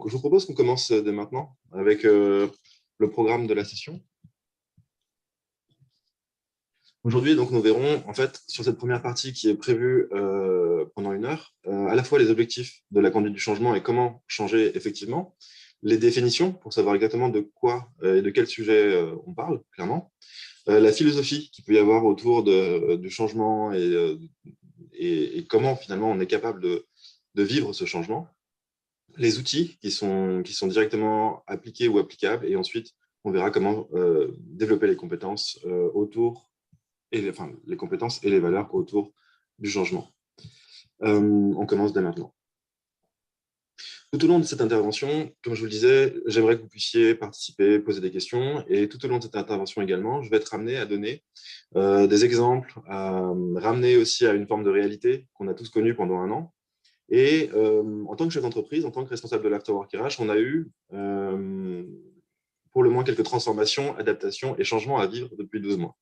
Je vous propose qu'on commence dès maintenant avec le programme de la session. Aujourd'hui, donc, nous verrons, en fait, sur cette première partie qui est prévue pendant 1 heure, à la fois les objectifs de la conduite du changement et comment changer effectivement, les définitions pour savoir exactement de quoi et de quel sujet on parle, clairement, la philosophie qu'il peut y avoir autour du changement et comment finalement on est capable de vivre ce changement, les outils qui sont directement appliqués ou applicables, et ensuite on verra comment développer les compétences les compétences et les valeurs autour du changement. On commence dès maintenant. Tout au long de cette intervention, comme je vous le disais, j'aimerais que vous puissiez participer, poser des questions, et tout au long de cette intervention également, je vais être amené à donner des exemples, à ramener aussi à une forme de réalité qu'on a tous connue pendant 1 an. Et en tant que chef d'entreprise, en tant que responsable de l'Afterwork RH, on a eu pour le moins quelques transformations, adaptations et changements à vivre depuis 12 mois.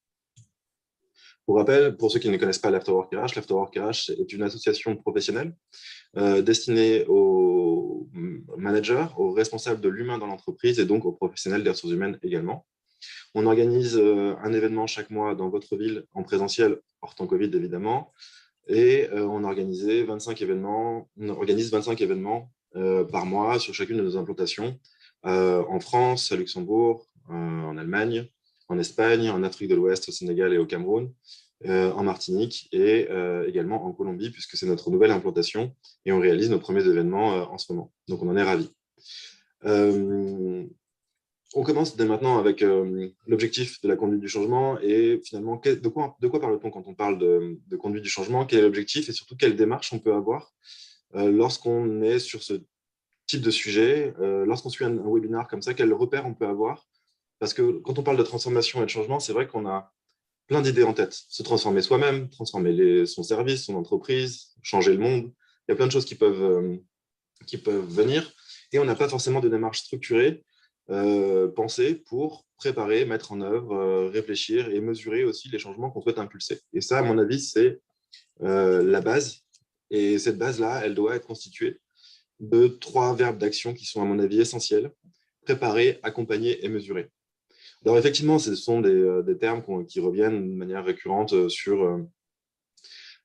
Pour rappel, pour ceux qui ne connaissent pas l'Afterwork RH est une association professionnelle destinée aux managers, aux responsables de l'humain dans l'entreprise et donc aux professionnels des ressources humaines également. On organise un événement chaque mois dans votre ville en présentiel, hors temps Covid évidemment, et on organise 25 événements par mois sur chacune de nos implantations, en France, à Luxembourg, en Allemagne, en Espagne, en Afrique de l'Ouest, au Sénégal et au Cameroun, en Martinique et également en Colombie, puisque c'est notre nouvelle implantation et on réalise nos premiers événements en ce moment. Donc, on en est ravis. On commence dès maintenant avec l'objectif de la conduite du changement et finalement, de quoi parle-t-on quand on parle de conduite du changement? Quel est l'objectif et surtout quelle démarche on peut avoir lorsqu'on est sur ce type de sujet, lorsqu'on suit un webinaire comme ça, quels repères on peut avoir? Parce que quand on parle de transformation et de changement, c'est vrai qu'on a plein d'idées en tête. Se transformer soi-même, transformer son service, son entreprise, changer le monde. Il y a plein de choses qui peuvent venir et on n'a pas forcément de démarche structurée, pensée pour préparer, mettre en œuvre, réfléchir et mesurer aussi les changements qu'on souhaite impulser. Et ça, à mon avis, c'est la base. Et cette base-là, elle doit être constituée de 3 verbes d'action qui sont, à mon avis, essentiels: préparer, accompagner et mesurer. Alors effectivement, ce sont des termes qui reviennent de manière récurrente sur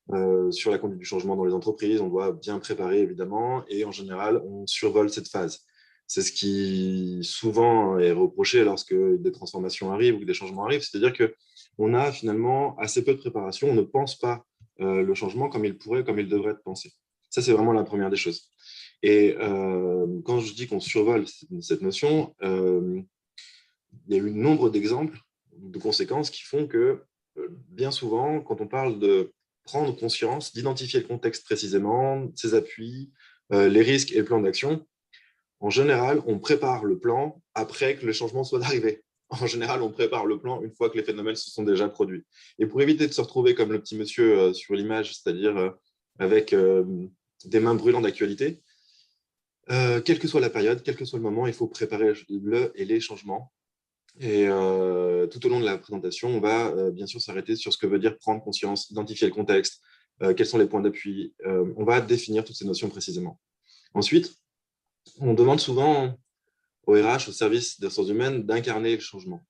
la conduite du changement dans les entreprises. On doit bien préparer, évidemment, et en général, on survole cette phase. C'est ce qui souvent est reproché lorsque des transformations arrivent ou que des changements arrivent, c'est-à-dire qu'on a finalement assez peu de préparation, on ne pense pas le changement comme il pourrait, comme il devrait être pensé. Ça, c'est vraiment la première des choses. Et quand je dis qu'on survole cette notion, il y a eu nombre d'exemples, de conséquences qui font que bien souvent, quand on parle de prendre conscience, d'identifier le contexte précisément, ses appuis, les risques et le plan d'action, en général, on prépare le plan après que le changement soit arrivé. En général, on prépare le plan une fois que les phénomènes se sont déjà produits. Et pour éviter de se retrouver comme le petit monsieur sur l'image, c'est-à-dire avec des mains brûlantes d'actualité, quelle que soit la période, quel que soit le moment, il faut préparer le et les changements. Et tout au long de la présentation, on va bien sûr s'arrêter sur ce que veut dire prendre conscience, identifier le contexte, quels sont les points d'appui. On va définir toutes ces notions précisément. Ensuite, on demande souvent au RH, au service des ressources humaines, d'incarner le changement.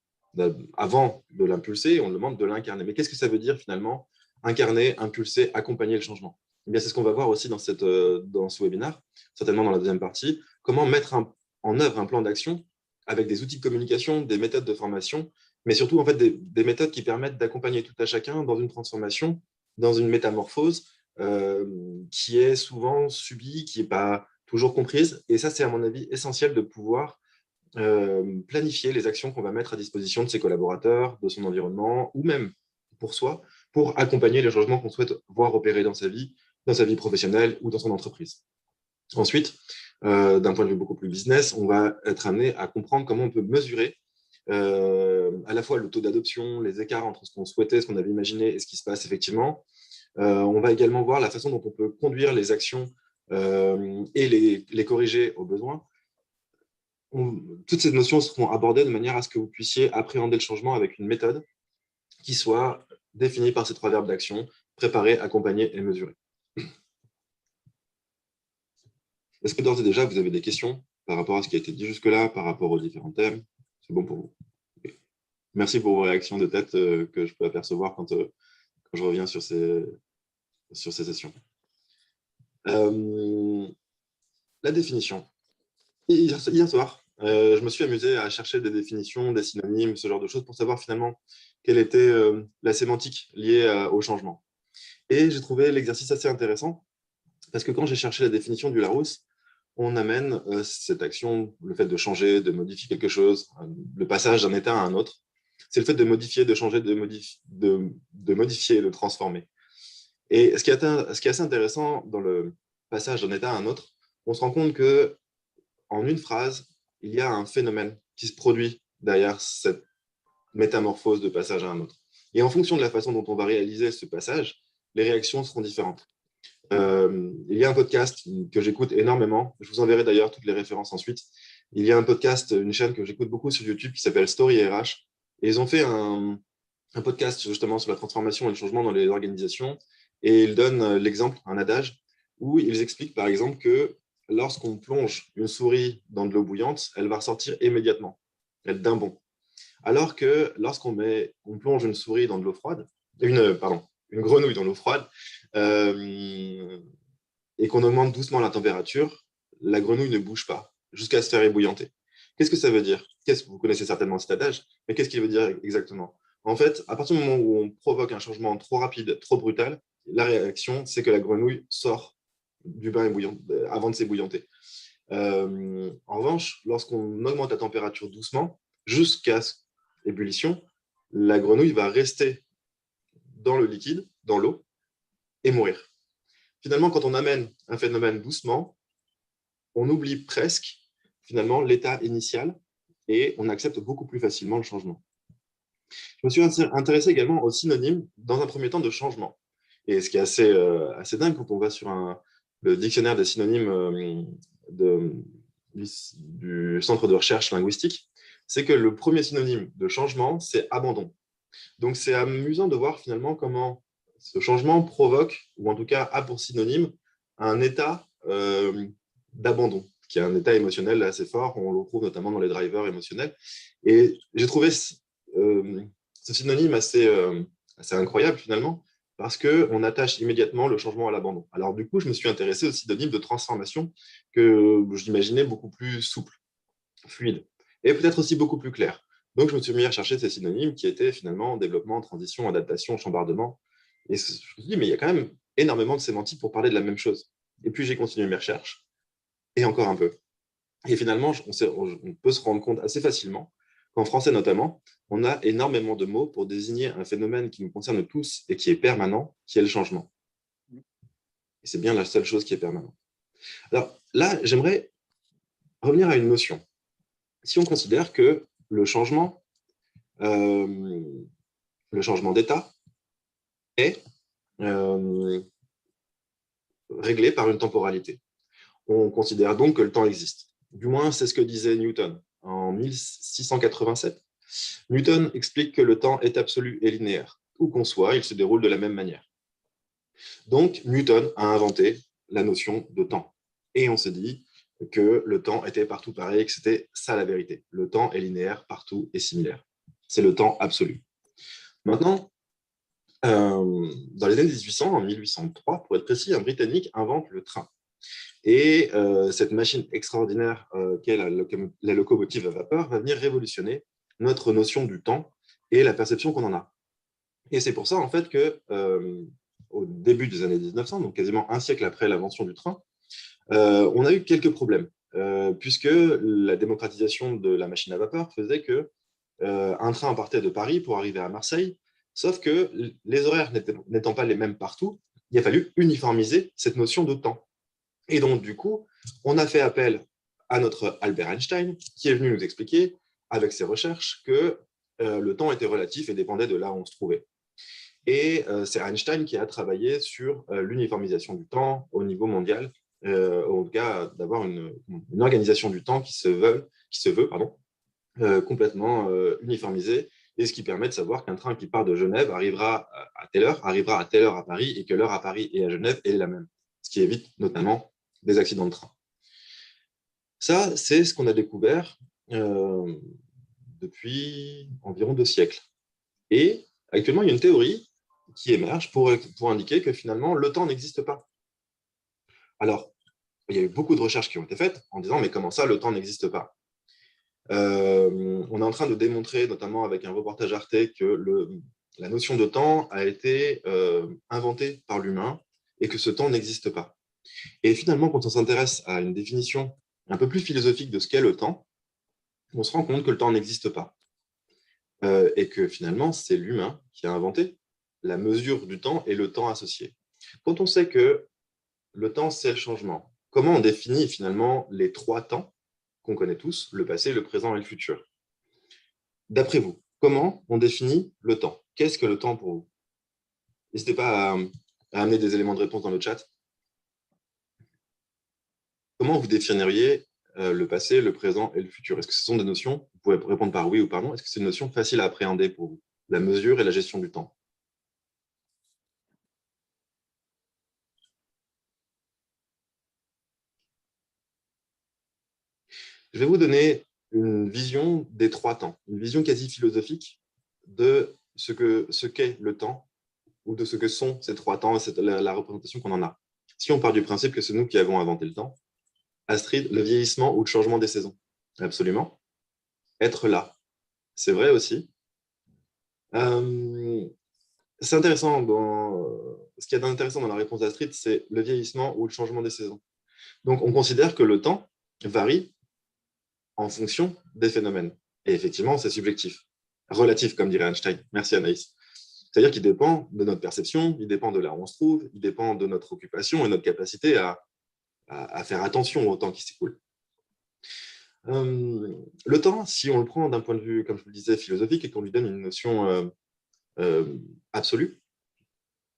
Avant de l'impulser, on demande de l'incarner. Mais qu'est-ce que ça veut dire finalement, incarner, impulser, accompagner le changement? Eh bien, c'est ce qu'on va voir aussi dans ce webinaire, certainement dans la deuxième partie, comment mettre en œuvre un plan d'action avec des outils de communication, des méthodes de formation, mais surtout en fait, des méthodes qui permettent d'accompagner tout à chacun dans une transformation, dans une métamorphose qui est souvent subie, qui n'est pas toujours comprise. Et ça, c'est à mon avis essentiel de pouvoir planifier les actions qu'on va mettre à disposition de ses collaborateurs, de son environnement, ou même pour soi, pour accompagner les changements qu'on souhaite voir opérer dans sa vie professionnelle ou dans son entreprise. Ensuite, d'un point de vue beaucoup plus business, on va être amené à comprendre comment on peut mesurer à la fois le taux d'adoption, les écarts entre ce qu'on souhaitait, ce qu'on avait imaginé et ce qui se passe effectivement. On va également voir la façon dont on peut conduire les actions et les corriger au besoin. Toutes ces notions seront abordées de manière à ce que vous puissiez appréhender le changement avec une méthode qui soit définie par ces 3 verbes d'action: préparer, accompagner et mesurer. Est-ce que d'ores et déjà, vous avez des questions par rapport à ce qui a été dit jusque-là, par rapport aux différents thèmes? C'est bon pour vous? Ok. Merci pour vos réactions de tête que je peux apercevoir quand je reviens sur ces sessions. La définition. Hier soir, je me suis amusé à chercher des définitions, des synonymes, ce genre de choses, pour savoir finalement quelle était la sémantique liée au changement. Et j'ai trouvé l'exercice assez intéressant, parce que quand j'ai cherché la définition du Larousse, on amène cette action, le fait de changer, de modifier quelque chose, le passage d'un état à un autre. C'est le fait de modifier, de changer, de modifier, de transformer. Et ce qui est assez intéressant dans le passage d'un état à un autre, on se rend compte que en une phrase, il y a un phénomène qui se produit derrière cette métamorphose de passage à un autre. Et en fonction de la façon dont on va réaliser ce passage, les réactions seront différentes. Il y a un podcast que j'écoute énormément. Je vous enverrai d'ailleurs toutes les références ensuite. Il y a un podcast, une chaîne que j'écoute beaucoup sur YouTube qui s'appelle Story RH. Et ils ont fait un podcast justement sur la transformation et le changement dans les organisations. Et ils donnent l'exemple, un adage, où ils expliquent par exemple que lorsqu'on plonge une souris dans de l'eau bouillante, elle va ressortir immédiatement, d'un bond. Alors que lorsqu'on plonge une souris dans de l'eau froide, une grenouille dans l'eau froide, et qu'on augmente doucement la température, la grenouille ne bouge pas jusqu'à se faire ébouillanter. Qu'est-ce que ça veut dire? Vous connaissez certainement cet adage, mais qu'est-ce qu'il veut dire exactement? En fait, à partir du moment où on provoque un changement trop rapide, trop brutal, la réaction, c'est que la grenouille sort du bain ébouillant avant de s'ébouillanter. En revanche, lorsqu'on augmente la température doucement, jusqu'à ébullition, la grenouille va rester dans le liquide, dans l'eau, et mourir. Finalement, quand on amène un phénomène doucement, on oublie presque finalement l'état initial et on accepte beaucoup plus facilement le changement. Je me suis intéressé également aux synonymes, dans un premier temps, de changement. Et ce qui est assez dingue quand on va sur le dictionnaire des synonymes du Centre de recherche linguistique, c'est que le premier synonyme de changement, c'est abandon. Donc, c'est amusant de voir finalement comment ce changement provoque, ou en tout cas a pour synonyme, un état d'abandon, qui est un état émotionnel assez fort. On le retrouve notamment dans les drivers émotionnels. Et j'ai trouvé ce synonyme assez incroyable finalement, parce qu'on attache immédiatement le changement à l'abandon. Alors du coup, je me suis intéressé au synonyme de transformation, que j'imaginais beaucoup plus souple, fluide, et peut-être aussi beaucoup plus clair. Donc, je me suis mis à chercher ces synonymes qui étaient finalement développement, transition, adaptation, chambardement. Et je me suis dit, mais il y a quand même énormément de sémantique pour parler de la même chose. Et puis, j'ai continué mes recherches, et encore un peu. Et finalement, on peut se rendre compte assez facilement qu'en français notamment, on a énormément de mots pour désigner un phénomène qui nous concerne tous et qui est permanent, qui est le changement. Et c'est bien la seule chose qui est permanente. Alors là, j'aimerais revenir à une notion. Si on considère que le changement d'état est réglé par une temporalité. On considère donc que le temps existe. Du moins, c'est ce que disait Newton en 1687. Newton explique que le temps est absolu et linéaire. Où qu'on soit, il se déroule de la même manière. Donc, Newton a inventé la notion de temps. Et on s'est dit que le temps était partout pareil, que c'était ça la vérité. Le temps est linéaire partout et similaire. C'est le temps absolu. Maintenant, dans les années 1800, en 1803, pour être précis, un Britannique invente le train. Et cette machine extraordinaire qu'est la locomotive à vapeur va venir révolutionner notre notion du temps et la perception qu'on en a. Et c'est pour ça, en fait, qu'au début des années 1900, donc quasiment un siècle après l'invention du train, on a eu quelques problèmes, puisque la démocratisation de la machine à vapeur faisait qu'un train partait de Paris pour arriver à Marseille, sauf que les horaires n'étant pas les mêmes partout, il a fallu uniformiser cette notion de temps. Et donc, du coup, on a fait appel à notre Albert Einstein, qui est venu nous expliquer, avec ses recherches, que le temps était relatif et dépendait de là où on se trouvait. Et c'est Einstein qui a travaillé sur l'uniformisation du temps au niveau mondial, en tout cas d'avoir une organisation du temps qui se veut complètement uniformisée, et ce qui permet de savoir qu'un train qui part de Genève arrivera à telle heure à Paris, et que l'heure à Paris et à Genève est la même, ce qui évite notamment des accidents de train. Ça, c'est ce qu'on a découvert depuis environ 2 siècles. Et actuellement, il y a une théorie qui émerge pour indiquer que finalement, le temps n'existe pas. Alors, il y a eu beaucoup de recherches qui ont été faites en disant, mais comment ça, le temps n'existe pas? On est en train de démontrer, notamment avec un reportage Arte, que la notion de temps a été inventée par l'humain et que ce temps n'existe pas. Et finalement, quand on s'intéresse à une définition un peu plus philosophique de ce qu'est le temps, on se rend compte que le temps n'existe pas. Et que finalement, c'est l'humain qui a inventé la mesure du temps et le temps associé. Quand on sait que le temps, c'est le changement, comment on définit finalement les 3 temps qu'on connaît tous, le passé, le présent et le futur? D'après vous, comment on définit le temps? Qu'est-ce que le temps pour vous? N'hésitez pas à amener des éléments de réponse dans le chat. Comment vous définiriez le passé, le présent et le futur? Est-ce que ce sont des notions, vous pouvez répondre par oui ou par non, est-ce que c'est une notion facile à appréhender pour vous, la mesure et la gestion du temps? Je vais vous donner une vision des 3 temps, une vision quasi philosophique de ce qu'est le temps ou de ce que sont ces 3 temps et la représentation qu'on en a. Si on part du principe que c'est nous qui avons inventé le temps, Astrid, le vieillissement ou le changement des saisons? Absolument. Être là. C'est vrai aussi. Euh, c'est intéressant. Ce qu'il y a d'intéressant dans la réponse d'Astrid, c'est le vieillissement ou le changement des saisons. Donc, on considère que le temps varie en fonction des phénomènes. Et effectivement, c'est subjectif. Relatif, comme dirait Einstein. Merci Anaïs. C'est-à-dire qu'il dépend de notre perception, il dépend de là où on se trouve, il dépend de notre occupation et notre capacité à faire attention au temps qui s'écoule. Le temps, si on le prend d'un point de vue, comme je vous le disais, philosophique, et qu'on lui donne une notion absolue,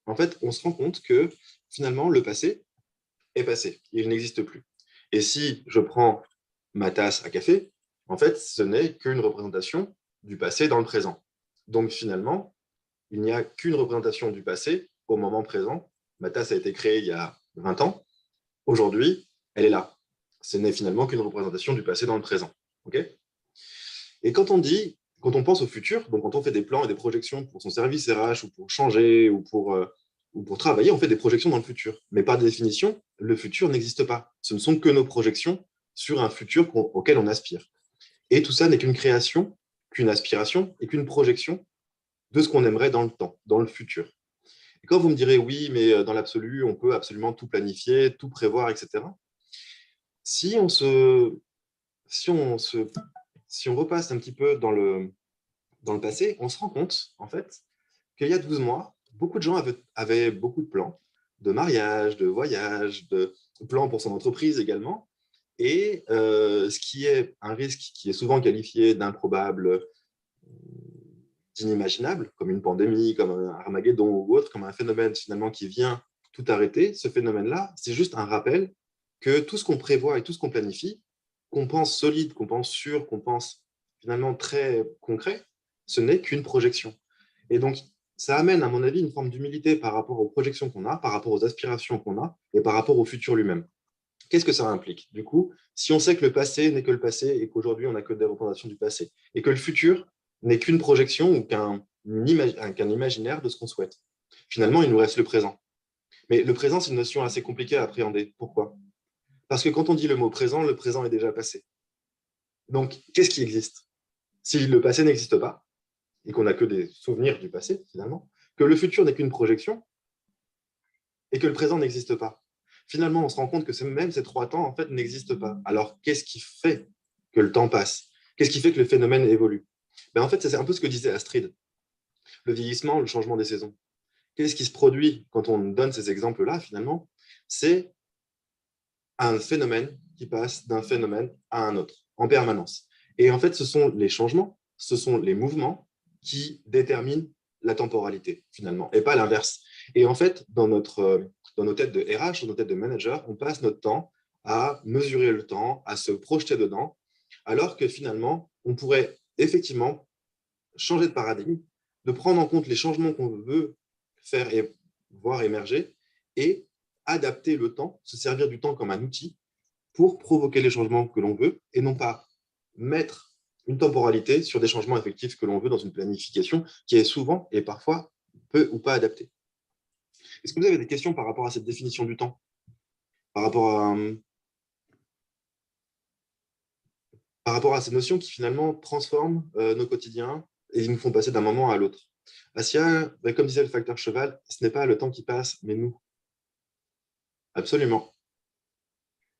en fait, on se rend compte que finalement, le passé est passé, il n'existe plus. Et si je prends ma tasse à café, en fait, ce n'est qu'une représentation du passé dans le présent. Donc finalement, il n'y a qu'une représentation du passé au moment présent. Ma tasse a été créée il y a 20 ans. Aujourd'hui, elle est là. Ce n'est finalement qu'une représentation du passé dans le présent. Okay, et quand on pense au futur, donc quand on fait des plans et des projections pour son service RH ou pour changer ou pour travailler, on fait des projections dans le futur. Mais par définition, le futur n'existe pas. Ce ne sont que nos projections sur un futur auquel on aspire. Et tout ça n'est qu'une création, qu'une aspiration et qu'une projection de ce qu'on aimerait dans le temps, dans le futur. Et quand vous me direz oui, mais dans l'absolu, on peut absolument tout planifier, tout prévoir, etc. Si on se, si on se, si on repasse un petit peu dans le passé, on se rend compte, en fait, qu'il y a 12 mois, beaucoup de gens avaient beaucoup de plans, de mariage, de voyage, de plans pour son entreprise également. Et ce qui est un risque qui est souvent qualifié d'improbable, d'inimaginable, comme une pandémie, comme un Armageddon ou autre, comme un phénomène finalement qui vient tout arrêter, ce phénomène-là, c'est juste un rappel que tout ce qu'on prévoit et tout ce qu'on planifie, qu'on pense solide, qu'on pense sûr, qu'on pense finalement très concret, ce n'est qu'une projection. Et donc, ça amène, à mon avis, une forme d'humilité par rapport aux projections qu'on a, par rapport aux aspirations qu'on a et par rapport au futur lui-même. Qu'est-ce que ça implique? Du coup, si on sait que le passé n'est que le passé et qu'aujourd'hui, on n'a que des représentations du passé, et que le futur n'est qu'une projection ou qu'un imaginaire de ce qu'on souhaite, finalement, il nous reste le présent. Mais le présent, c'est une notion assez compliquée à appréhender. Pourquoi? Parce que quand on dit le mot présent, le présent est déjà passé. Donc, qu'est-ce qui existe? Si le passé n'existe pas, et qu'on n'a que des souvenirs du passé, finalement, que le futur n'est qu'une projection, et que le présent n'existe pas. Finalement, on se rend compte que même ces 3 temps, en fait, n'existent pas. Alors, qu'est-ce qui fait que le temps passe? Qu'est-ce qui fait que le phénomène évolue? En fait, c'est un peu ce que disait Astrid. Le vieillissement, le changement des saisons. Qu'est-ce qui se produit quand on donne ces exemples-là, finalement? C'est un phénomène qui passe d'un phénomène à un autre, en permanence. Et en fait, ce sont les changements, ce sont les mouvements qui déterminent la temporalité, finalement, et pas l'inverse. Et en fait, dans nos têtes de RH, dans nos têtes de manager, on passe notre temps à mesurer le temps, à se projeter dedans, alors que finalement, on pourrait effectivement changer de paradigme, de prendre en compte les changements qu'on veut faire et voir émerger, et adapter le temps, se servir du temps comme un outil pour provoquer les changements que l'on veut et non pas mettre une temporalité sur des changements effectifs que l'on veut dans une planification qui est souvent et parfois peu ou pas adaptée. Est-ce que vous avez des questions par rapport à cette définition du temps? Par rapport à ces notions qui finalement transforment nos quotidiens et nous font passer d'un moment à l'autre. Assia, comme disait le facteur cheval, ce n'est pas le temps qui passe, mais nous. Absolument.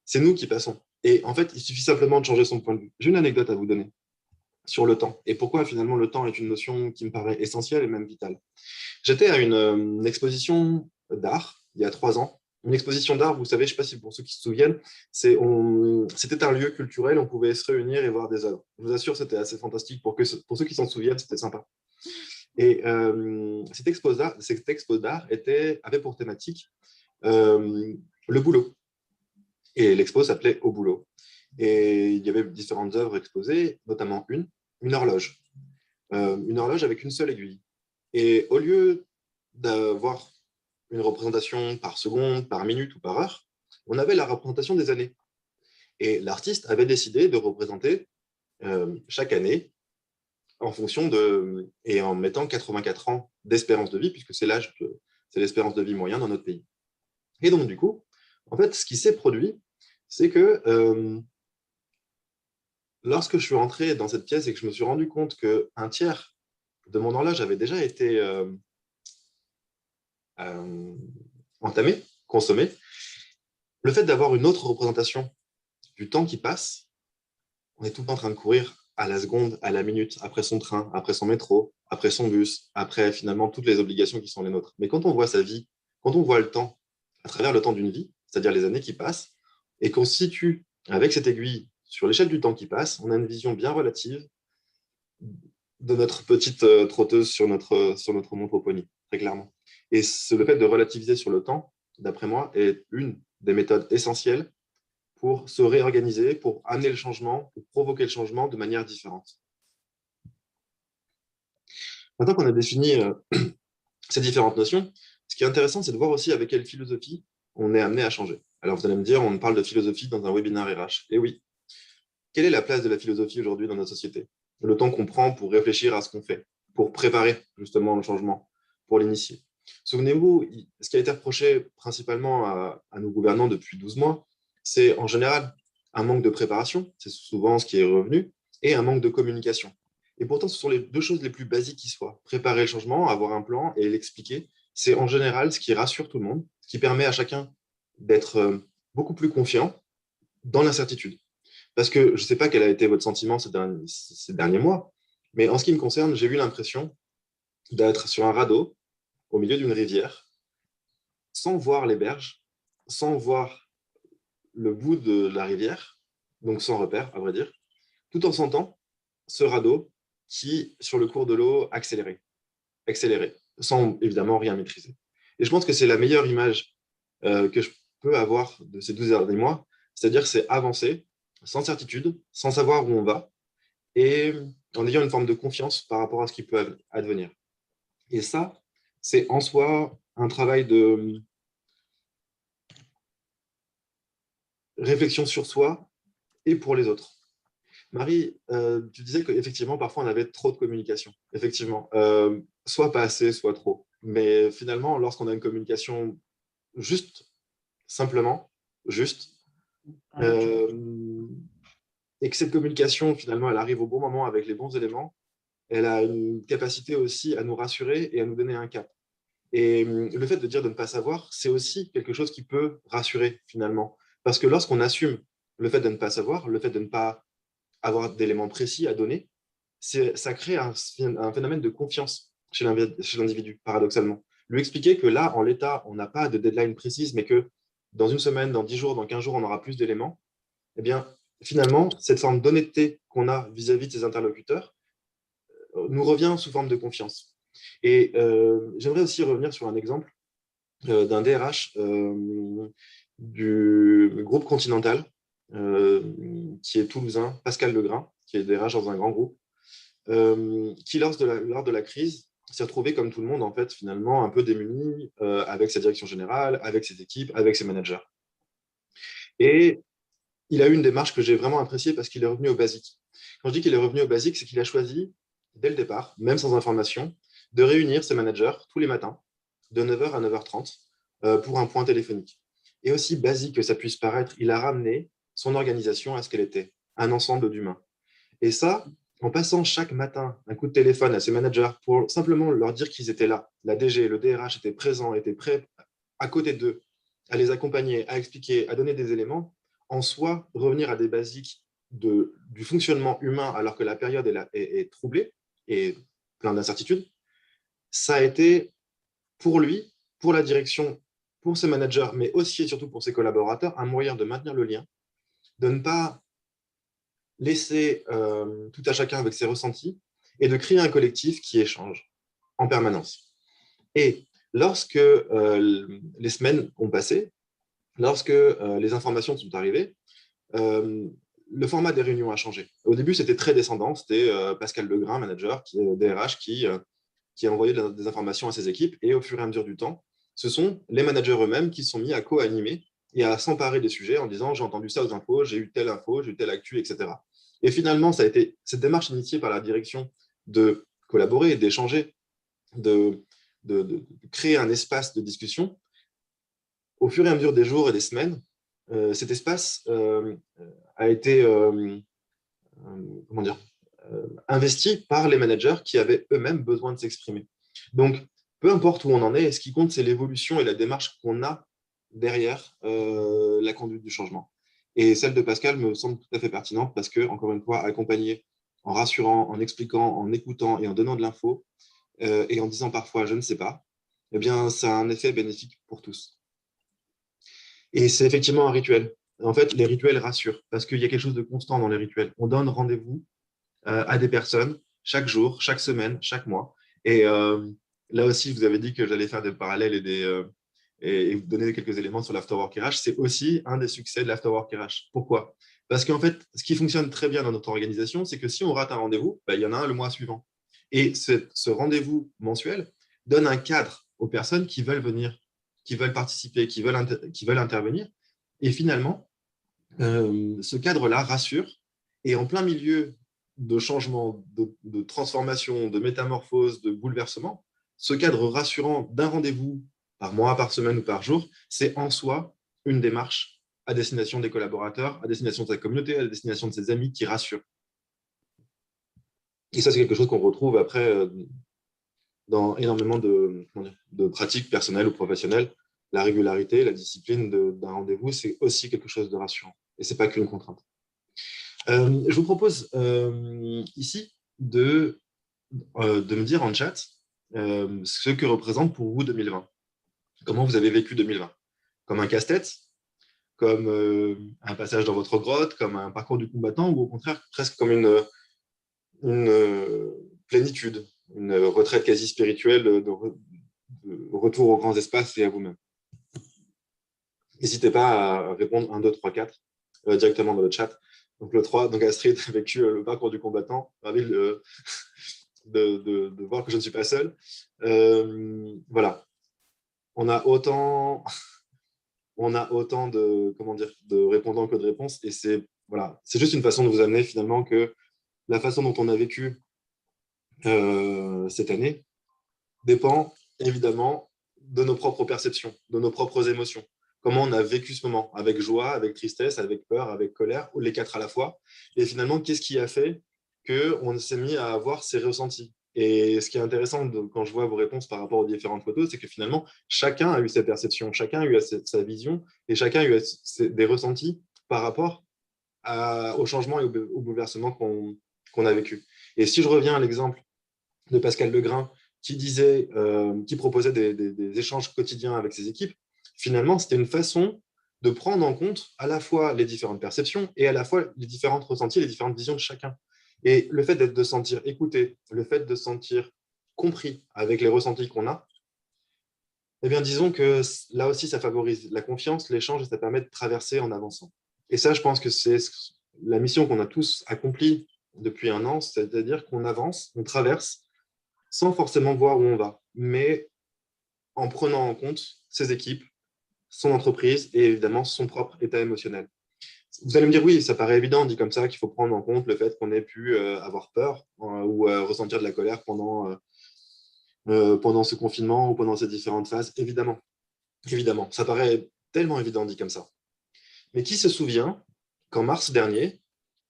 C'est nous qui passons. Et en fait, il suffit simplement de changer son point de vue. J'ai une anecdote à vous donner sur le temps et pourquoi finalement le temps est une notion qui me paraît essentielle et même vitale. J'étais à une exposition d'art il y a 3 ans. Une exposition d'art, vous savez, je ne sais pas si pour ceux qui se souviennent, c'était un lieu culturel, on pouvait se réunir et voir des œuvres. Je vous assure, c'était assez fantastique. Pour ceux qui s'en souviennent, c'était sympa. Et cette expo d'art avait pour thématique le boulot. Et l'expo s'appelait Au boulot. Et il y avait différentes œuvres exposées, notamment une horloge. Une horloge avec une seule aiguille. Et au lieu d'avoir une représentation par seconde, par minute ou par heure, on avait la représentation des années. Et l'artiste avait décidé de représenter chaque année en fonction et en mettant 84 ans d'espérance de vie, puisque c'est l'espérance de vie moyenne dans notre pays. Et donc, du coup, en fait, ce qui s'est produit, c'est que lorsque je suis rentré dans cette pièce et que je me suis rendu compte qu'un tiers de mon horloge avait déjà été entamé, consommé, le fait d'avoir une autre représentation du temps qui passe, on est tout le temps en train de courir à la seconde, à la minute, après son train, après son métro, après son bus, après finalement toutes les obligations qui sont les nôtres. Mais quand on voit sa vie, quand on voit le temps à travers le temps d'une vie, c'est-à-dire les années qui passent, et qu'on se situe avec cette aiguille sur l'échelle du temps qui passe, on a une vision bien relative de notre petite trotteuse sur notre montre au poignet, très clairement. Et le fait de relativiser sur le temps, d'après moi, est une des méthodes essentielles pour se réorganiser, pour amener le changement, pour provoquer le changement de manière différente. Maintenant qu'on a défini ces différentes notions, ce qui est intéressant, c'est de voir aussi avec quelle philosophie on est amené à changer. Alors vous allez me dire, on parle de philosophie dans un webinaire RH. Et oui, quelle est la place de la philosophie aujourd'hui dans notre société? Le temps qu'on prend pour réfléchir à ce qu'on fait, pour préparer justement le changement, pour l'initier. Souvenez-vous, ce qui a été reproché principalement à nos gouvernants depuis 12 mois, c'est en général un manque de préparation, c'est souvent ce qui est revenu, et un manque de communication. Et pourtant, ce sont les deux choses les plus basiques qui soient. Préparer le changement, avoir un plan et l'expliquer, c'est en général ce qui rassure tout le monde, ce qui permet à chacun d'être beaucoup plus confiant dans l'incertitude. Parce que je ne sais pas quel a été votre sentiment ces derniers mois, mais en ce qui me concerne, j'ai eu l'impression d'être sur un radeau au milieu d'une rivière, sans voir les berges, sans voir le bout de la rivière, donc sans repère, à vrai dire, tout en sentant ce radeau qui, sur le cours de l'eau, accélérait, sans évidemment rien maîtriser. Et je pense que c'est la meilleure image que je peux avoir de ces 12 derniers mois, c'est-à-dire c'est avancer sans certitude, sans savoir où on va, et en ayant une forme de confiance par rapport à ce qui peut advenir. Et ça, c'est en soi un travail de réflexion sur soi et pour les autres. Marie, tu disais qu'effectivement, parfois, on avait trop de communication. Effectivement, soit pas assez, soit trop. Mais finalement, lorsqu'on a une communication juste, simplement, juste, et que cette communication, finalement, elle arrive au bon moment avec les bons éléments, elle a une capacité aussi à nous rassurer et à nous donner un cap. Et le fait de dire de ne pas savoir, c'est aussi quelque chose qui peut rassurer finalement. Parce que lorsqu'on assume le fait de ne pas savoir, le fait de ne pas avoir d'éléments précis à donner, ça crée un phénomène de confiance chez l'individu, paradoxalement. Lui expliquer que là, en l'état, on n'a pas de deadline précise, mais que dans une semaine, dans 10 jours, dans 15 jours, on aura plus d'éléments, eh bien, finalement, cette forme d'honnêteté qu'on a vis-à-vis de ses interlocuteurs nous revient sous forme de confiance. Et j'aimerais aussi revenir sur un exemple d'un DRH du groupe Continental, qui est toulousain, Pascal Legrain, qui est DRH dans un grand groupe, qui, lors de la crise, s'est retrouvé comme tout le monde, en fait, finalement, un peu démuni avec sa direction générale, avec ses équipes, avec ses managers. Et il a eu une démarche que j'ai vraiment appréciée parce qu'il est revenu au basique. Quand je dis qu'il est revenu au basique, c'est qu'il a choisi, dès le départ, même sans information, de réunir ses managers tous les matins, de 9h à 9h30, pour un point téléphonique. Et aussi basique que ça puisse paraître, il a ramené son organisation à ce qu'elle était, un ensemble d'humains. Et ça, en passant chaque matin un coup de téléphone à ses managers pour simplement leur dire qu'ils étaient là, la DG, le DRH étaient présents, étaient prêts à côté d'eux, à les accompagner, à expliquer, à donner des éléments, en soi, revenir à des basiques du fonctionnement humain alors que la période est troublée et plein d'incertitudes, ça a été pour lui, pour la direction, pour ses managers, mais aussi et surtout pour ses collaborateurs, un moyen de maintenir le lien, de ne pas laisser tout à chacun avec ses ressentis et de créer un collectif qui échange en permanence. Et lorsque les semaines ont passé, lorsque les informations sont arrivées, le format des réunions a changé. Au début, c'était très descendant. C'était Pascal Legrain, manager, DRH, qui a envoyé des informations à ses équipes. Et au fur et à mesure du temps, ce sont les managers eux-mêmes qui se sont mis à co-animer et à s'emparer des sujets en disant j'ai entendu ça aux infos, j'ai eu telle info, j'ai eu telle actu, etc. Et finalement, ça a été cette démarche initiée par la direction de collaborer, d'échanger, de créer un espace de discussion. Au fur et à mesure des jours et des semaines, cet espace a été comment dire, investi par les managers qui avaient eux-mêmes besoin de s'exprimer. Donc, peu importe où on en est, ce qui compte, c'est l'évolution et la démarche qu'on a derrière la conduite du changement. Et celle de Pascal me semble tout à fait pertinente parce que, encore une fois, accompagner en rassurant, en expliquant, en écoutant et en donnant de l'info et en disant parfois je ne sais pas, eh bien, ça a un effet bénéfique pour tous. Et c'est effectivement un rituel. En fait, les rituels rassurent parce qu'il y a quelque chose de constant dans les rituels. On donne rendez-vous à des personnes chaque jour, chaque semaine, chaque mois. Et là aussi, je vous avais dit que j'allais faire des parallèles et vous donner quelques éléments sur l'Afterwork RH. C'est aussi un des succès de l'Afterwork RH. Pourquoi? Parce qu'en fait, ce qui fonctionne très bien dans notre organisation, c'est que si on rate un rendez-vous, il y en a un le mois suivant. Et ce rendez-vous mensuel donne un cadre aux personnes qui veulent venir, qui veulent participer, qui veulent intervenir. Et finalement, ce cadre-là rassure. Et en plein milieu de changements, de transformation, de métamorphose, de bouleversement, ce cadre rassurant d'un rendez-vous par mois, par semaine ou par jour, c'est en soi une démarche à destination des collaborateurs, à destination de sa communauté, à destination de ses amis qui rassure. Et ça, c'est quelque chose qu'on retrouve après dans énormément de pratiques personnelles ou professionnelles. La régularité, la discipline d'un rendez-vous, c'est aussi quelque chose de rassurant. Et ce n'est pas qu'une contrainte. Je vous propose ici de me dire en chat ce que représente pour vous 2020. Comment vous avez vécu 2020? Comme un casse-tête? Comme un passage dans votre grotte? Comme un parcours du combattant? Ou au contraire, presque comme une plénitude, une retraite quasi spirituelle de retour aux grands espaces et à vous-même? N'hésitez pas à répondre 1, 2, 3, 4 directement dans le chat. Donc le 3, donc Astrid a vécu le parcours du combattant. Ravi de voir que je ne suis pas seul. Voilà. On a autant, de répondants que de réponses. Et c'est juste une façon de vous amener finalement que la façon dont on a vécu cette année dépend évidemment de nos propres perceptions, de nos propres émotions. Comment on a vécu ce moment, avec joie, avec tristesse, avec peur, avec colère, ou les 4 à la fois. Et finalement, qu'est-ce qui a fait qu'on s'est mis à avoir ces ressentis? Et ce qui est intéressant quand je vois vos réponses par rapport aux différentes photos, c'est que finalement, chacun a eu ses perceptions, chacun a eu sa vision, et chacun a eu des ressentis par rapport au changement et au bouleversement qu'on a vécu. Et si je reviens à l'exemple de Pascal Legrain, qui proposait des échanges quotidiens avec ses équipes, finalement, c'était une façon de prendre en compte à la fois les différentes perceptions et à la fois les différents ressentis, les différentes visions de chacun. Et le fait de se sentir écouté, le fait de se sentir compris avec les ressentis qu'on a, eh bien, disons que là aussi, ça favorise la confiance, l'échange, et ça permet de traverser en avançant. Et ça, je pense que c'est la mission qu'on a tous accomplie depuis un an, c'est-à-dire qu'on avance, on traverse, sans forcément voir où on va, mais en prenant en compte ses équipes, son entreprise et évidemment son propre état émotionnel. Vous allez me dire, oui, ça paraît évident, dit comme ça, qu'il faut prendre en compte le fait qu'on ait pu avoir peur ou ressentir de la colère pendant ce confinement ou pendant ces différentes phases. Évidemment, évidemment, ça paraît tellement évident dit comme ça. Mais qui se souvient qu'en mars dernier,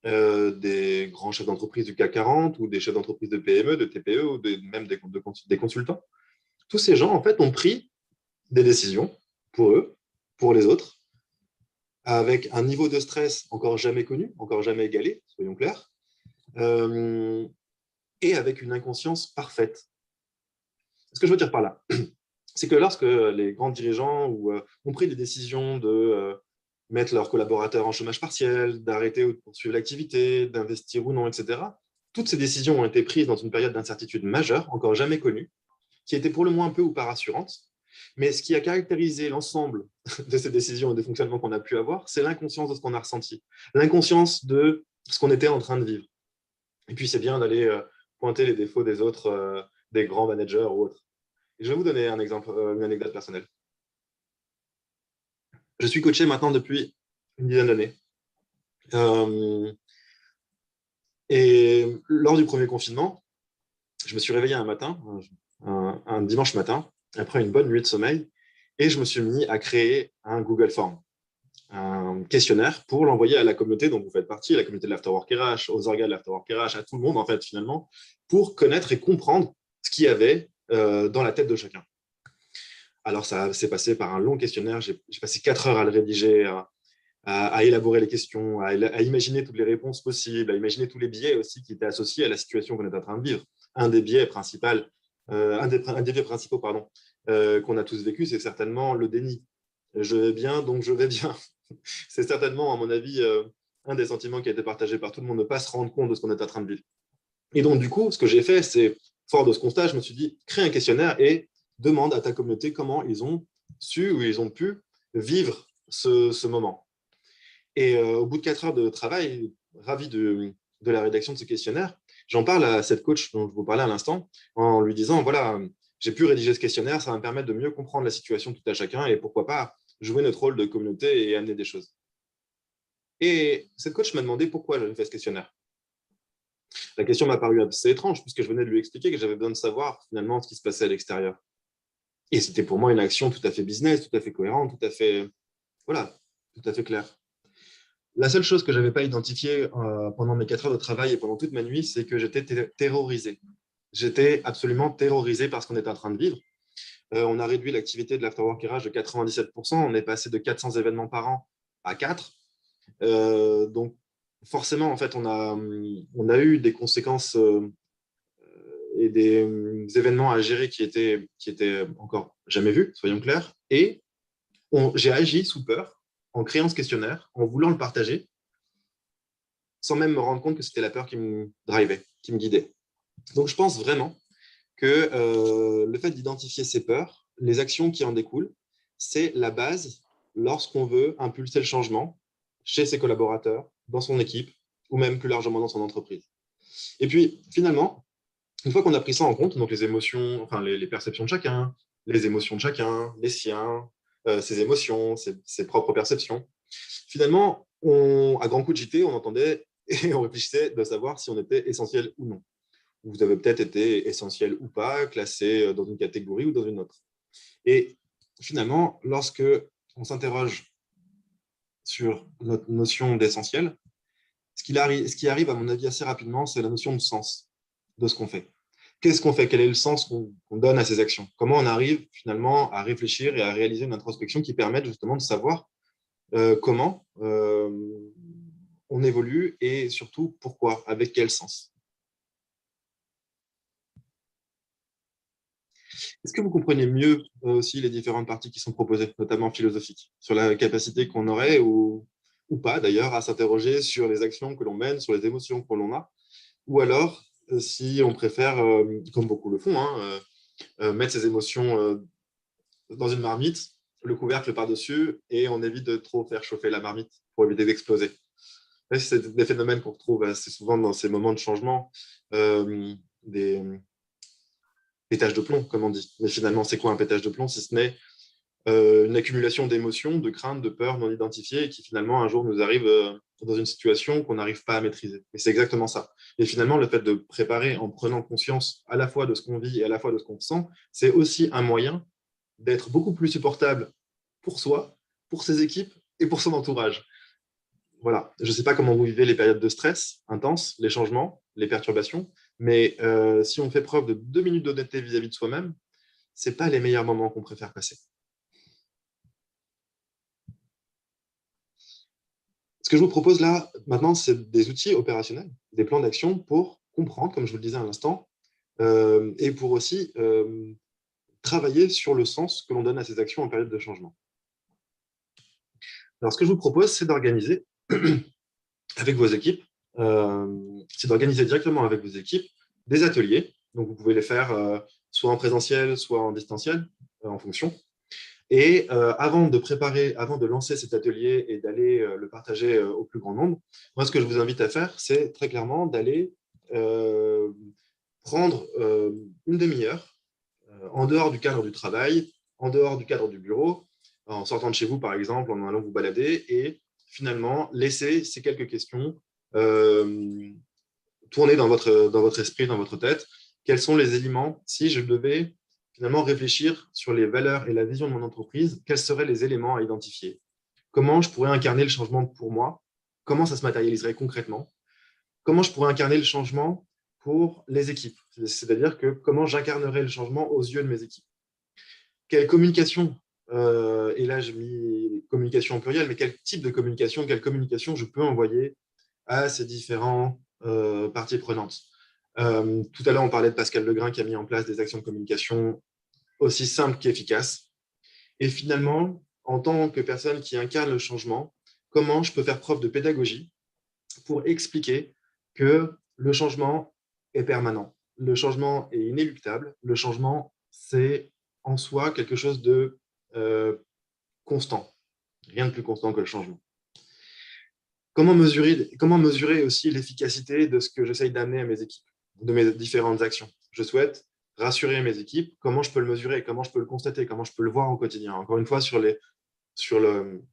des grands chefs d'entreprise du CAC 40 ou des chefs d'entreprise de PME, de TPE ou même des consultants, tous ces gens, en fait, ont pris des décisions pour eux, pour les autres, avec un niveau de stress encore jamais connu, encore jamais égalé, soyons clairs, euh, et avec une inconscience parfaite. Ce que je veux dire par là, c'est que lorsque les grands dirigeants ont pris des décisions de mettre leurs collaborateurs en chômage partiel, d'arrêter ou de poursuivre l'activité, d'investir ou non, etc., toutes ces décisions ont été prises dans une période d'incertitude majeure, encore jamais connue, qui était pour le moins peu ou pas rassurante. Mais ce qui a caractérisé l'ensemble de ces décisions et des fonctionnements qu'on a pu avoir, c'est l'inconscience de ce qu'on a ressenti, l'inconscience de ce qu'on était en train de vivre. Et puis, c'est bien d'aller pointer les défauts des autres, des grands managers ou autres. Et je vais vous donner un exemple, une anecdote personnelle. Je suis coaché maintenant depuis une dizaine d'années. Et lors du premier confinement, je me suis réveillé un matin, un dimanche matin, après une bonne nuit de sommeil, et je me suis mis à créer un Google Form, un questionnaire pour l'envoyer à la communauté dont vous faites partie, à la communauté de l'Afterwork RH, aux organes de l'Afterwork RH, à tout le monde, en fait, finalement, pour connaître et comprendre ce qu'il y avait dans la tête de chacun. Alors, ça s'est passé par un long questionnaire. J'ai passé 4 heures à le rédiger, à élaborer les questions, à imaginer toutes les réponses possibles, à imaginer tous les biais aussi qui étaient associés à la situation qu'on est en train de vivre. Un des biais principaux, pardon, qu'on a tous vécu, c'est certainement le déni. Je vais bien, donc je vais bien. C'est certainement, à mon avis, un des sentiments qui a été partagé par tout le monde, ne pas se rendre compte de ce qu'on est en train de vivre. Et donc, du coup, ce que j'ai fait, c'est, fort de ce constat, je me suis dit, crée un questionnaire et demande à ta communauté comment ils ont su ou ils ont pu vivre ce moment. Et au bout de 4 heures de travail, ravi de la rédaction de ce questionnaire, j'en parle à cette coach dont je vous parlais à l'instant, en lui disant, voilà, j'ai pu rédiger ce questionnaire, ça va me permettre de mieux comprendre la situation de tout à chacun et pourquoi pas jouer notre rôle de communauté et amener des choses. Et cette coach m'a demandé pourquoi j'avais fait ce questionnaire. La question m'a paru assez étrange, puisque je venais de lui expliquer que j'avais besoin de savoir finalement ce qui se passait à l'extérieur. Et c'était pour moi une action tout à fait business, tout à fait cohérente, tout à fait, voilà, tout à fait claire. La seule chose que je n'avais pas identifiée pendant mes 4 heures de travail et pendant toute ma nuit, c'est que j'étais terrorisé. J'étais absolument terrorisé par ce qu'on était en train de vivre. On a réduit l'activité de l'Afterwork RH de 97%. On est passé de 400 événements par an à 4. Donc, forcément, en fait, on a eu des conséquences et des événements à gérer qui étaient encore jamais vus, soyons clairs. Et j'ai agi sous peur, en créant ce questionnaire, en voulant le partager, sans même me rendre compte que c'était la peur qui me drivait, qui me guidait. Donc, je pense vraiment que le fait d'identifier ces peurs, les actions qui en découlent, c'est la base lorsqu'on veut impulser le changement chez ses collaborateurs, dans son équipe, ou même plus largement dans son entreprise. Et puis, finalement, une fois qu'on a pris ça en compte, donc les émotions, enfin les perceptions de chacun, les émotions de chacun, les siens, ses émotions, ses propres perceptions, finalement, à grand coup de JT, on entendait et on réfléchissait de savoir si on était essentiel ou non. Vous avez peut-être été essentiel ou pas, classé dans une catégorie ou dans une autre. Et finalement, lorsque on s'interroge sur notre notion d'essentiel, ce qui arrive, à mon avis, assez rapidement, c'est la notion de sens de ce qu'on fait. Qu'est-ce qu'on fait? Quel est le sens qu'on donne à ces actions? Comment on arrive finalement à réfléchir et à réaliser une introspection qui permette justement de savoir comment on évolue et surtout pourquoi, avec quel sens. Est-ce que vous comprenez mieux aussi les différentes parties qui sont proposées, notamment philosophiques, sur la capacité qu'on aurait ou pas d'ailleurs à s'interroger sur les actions que l'on mène, sur les émotions que l'on a, ou alors si on préfère, comme beaucoup le font, hein, mettre ses émotions dans une marmite, le couvercle par-dessus, et on évite de trop faire chauffer la marmite pour éviter d'exploser. C'est des phénomènes qu'on retrouve assez souvent dans ces moments de changement, des pétages de plomb, comme on dit. Mais finalement, c'est quoi un pétage de plomb si ce n'est une accumulation d'émotions, de craintes, de peurs non identifiées et qui finalement un jour nous arrive dans une situation qu'on n'arrive pas à maîtriser. Et c'est exactement ça. Et finalement, le fait de préparer en prenant conscience à la fois de ce qu'on vit et à la fois de ce qu'on sent, c'est aussi un moyen d'être beaucoup plus supportable pour soi, pour ses équipes et pour son entourage. Voilà. Je ne sais pas comment vous vivez les périodes de stress intenses, les changements, les perturbations, mais si on fait preuve de 2 minutes d'honnêteté vis-à-vis de soi-même, ce n'est pas les meilleurs moments qu'on préfère passer. Ce que je vous propose là, maintenant, c'est des outils opérationnels, des plans d'action pour comprendre, comme je vous le disais à l'instant, et pour aussi travailler sur le sens que l'on donne à ces actions en période de changement. Alors, ce que je vous propose, c'est d'organiser avec vos équipes, c'est d'organiser directement avec vos équipes des ateliers. Donc, vous pouvez les faire soit en présentiel, soit en distanciel, en fonction. Et avant de lancer cet atelier et d'aller le partager au plus grand nombre, moi, ce que je vous invite à faire, c'est très clairement d'aller prendre une demi-heure en dehors du cadre du travail, en dehors du cadre du bureau, en sortant de chez vous, par exemple, en allant vous balader, et finalement laisser ces quelques questions euh, tourner dans votre esprit, dans votre tête. Quels sont les éléments, si je devais finalement réfléchir sur les valeurs et la vision de mon entreprise, quels seraient les éléments à identifier? Comment je pourrais incarner le changement pour moi? Comment ça se matérialiserait concrètement? Comment je pourrais incarner le changement pour les équipes? C'est-à-dire que comment j'incarnerais le changement aux yeux de mes équipes? Quelle communication, et là j'ai mis communication en pluriel, mais quel type de communication, quelle communication je peux envoyer à ces différentes parties prenantes? Tout à l'heure, on parlait de Pascal Legrain qui a mis en place des actions de communication aussi simples qu'efficaces. Et finalement, en tant que personne qui incarne le changement, comment je peux faire preuve de pédagogie pour expliquer que le changement est permanent, le changement est inéluctable, le changement, c'est en soi quelque chose de constant. Rien de plus constant que le changement. Comment mesurer aussi l'efficacité de ce que j'essaye d'amener à mes équipes, de mes différentes actions? Je souhaite rassurer mes équipes. Comment je peux le mesurer? Comment je peux le constater? Comment je peux le voir au quotidien? Encore une fois,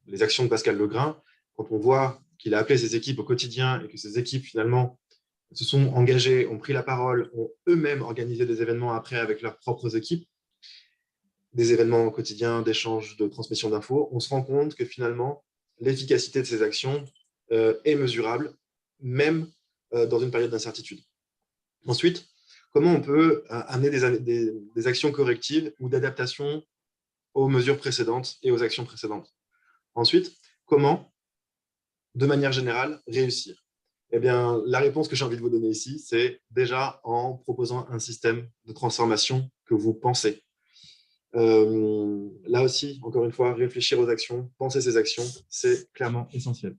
les actions de Pascal Legrain, quand on voit qu'il a appelé ses équipes au quotidien et que ses équipes, finalement, se sont engagées, ont pris la parole, ont eux-mêmes organisé des événements après avec leurs propres équipes, des événements au quotidien, d'échanges, de transmission d'infos, on se rend compte que finalement, l'efficacité de ces actions est mesurable, même dans une période d'incertitude. Ensuite, comment on peut amener des actions correctives ou d'adaptation aux mesures précédentes et aux actions précédentes? Ensuite, comment, de manière générale, réussir? Eh bien, la réponse que j'ai envie de vous donner ici, c'est déjà en proposant un système de transformation que vous pensez. Là aussi, encore une fois, réfléchir aux actions, penser ces actions, c'est clairement essentiel.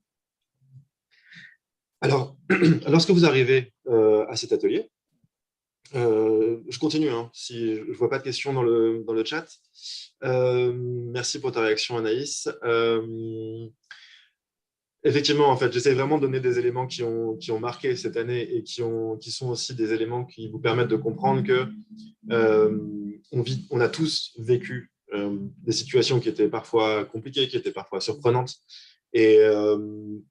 Alors, lorsque vous arrivez à cet atelier, je continue, hein, si je ne vois pas de questions dans le chat. Merci pour ta réaction, Anaïs. Effectivement, en fait, j'essaie vraiment de donner des éléments qui ont marqué cette année et qui sont aussi des éléments qui vous permettent de comprendre que on a tous vécu des situations qui étaient parfois compliquées, qui étaient parfois surprenantes et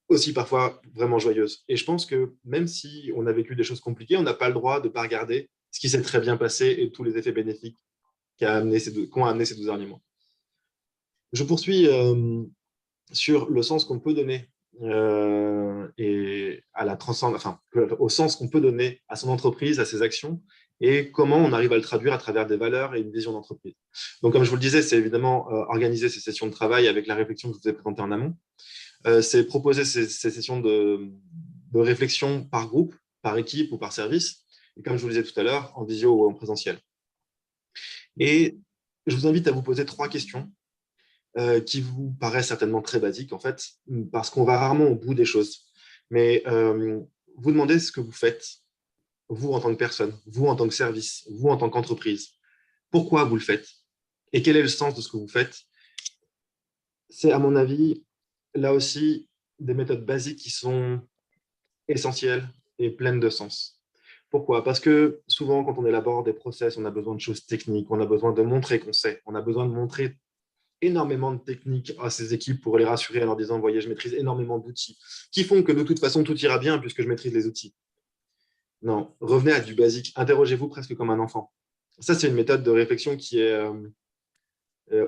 aussi parfois vraiment joyeuses. Et je pense que même si on a vécu des choses compliquées, on n'a pas le droit de ne pas regarder ce qui s'est très bien passé et tous les effets bénéfiques qu'ont amené ces 12 derniers mois. Je poursuis sur le sens qu'on peut donner et à la enfin, au sens qu'on peut donner à son entreprise, à ses actions, et comment on arrive à le traduire à travers des valeurs et une vision d'entreprise. Donc, comme je vous le disais, c'est évidemment organiser ces sessions de travail avec la réflexion que je vous ai présentée en amont. C'est proposer ces sessions de réflexion par groupe, par équipe ou par service, et comme je vous le disais tout à l'heure, en visio ou en présentiel. Et je vous invite à vous poser 3 questions qui vous paraissent certainement très basiques, en fait, parce qu'on va rarement au bout des choses. Mais vous demandez ce que vous faites, vous en tant que personne, vous en tant que service, vous en tant qu'entreprise. Pourquoi vous le faites? Et quel est le sens de ce que vous faites? C'est, à mon avis, là aussi, des méthodes basiques qui sont essentielles et pleines de sens. Pourquoi? Parce que souvent, quand on élabore des process, on a besoin de choses techniques, on a besoin de montrer qu'on sait, on a besoin de montrer énormément de techniques à ces équipes pour les rassurer en leur disant, voyez, je maîtrise énormément d'outils qui font que de toute façon, tout ira bien puisque je maîtrise les outils. Non, revenez à du basique. Interrogez-vous presque comme un enfant. Ça, c'est une méthode de réflexion qui est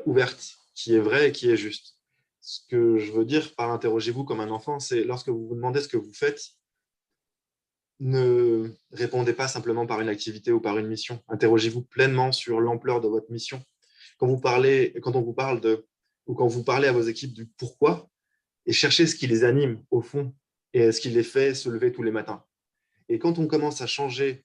ouverte, qui est vraie et qui est juste. Ce que je veux dire par interrogez-vous comme un enfant, c'est lorsque vous vous demandez ce que vous faites, ne répondez pas simplement par une activité ou par une mission. Interrogez-vous pleinement sur l'ampleur de votre mission. Quand on vous parle ou quand vous parlez à vos équipes du pourquoi, et cherchez ce qui les anime au fond et ce qui les fait se lever tous les matins. Et quand on commence à changer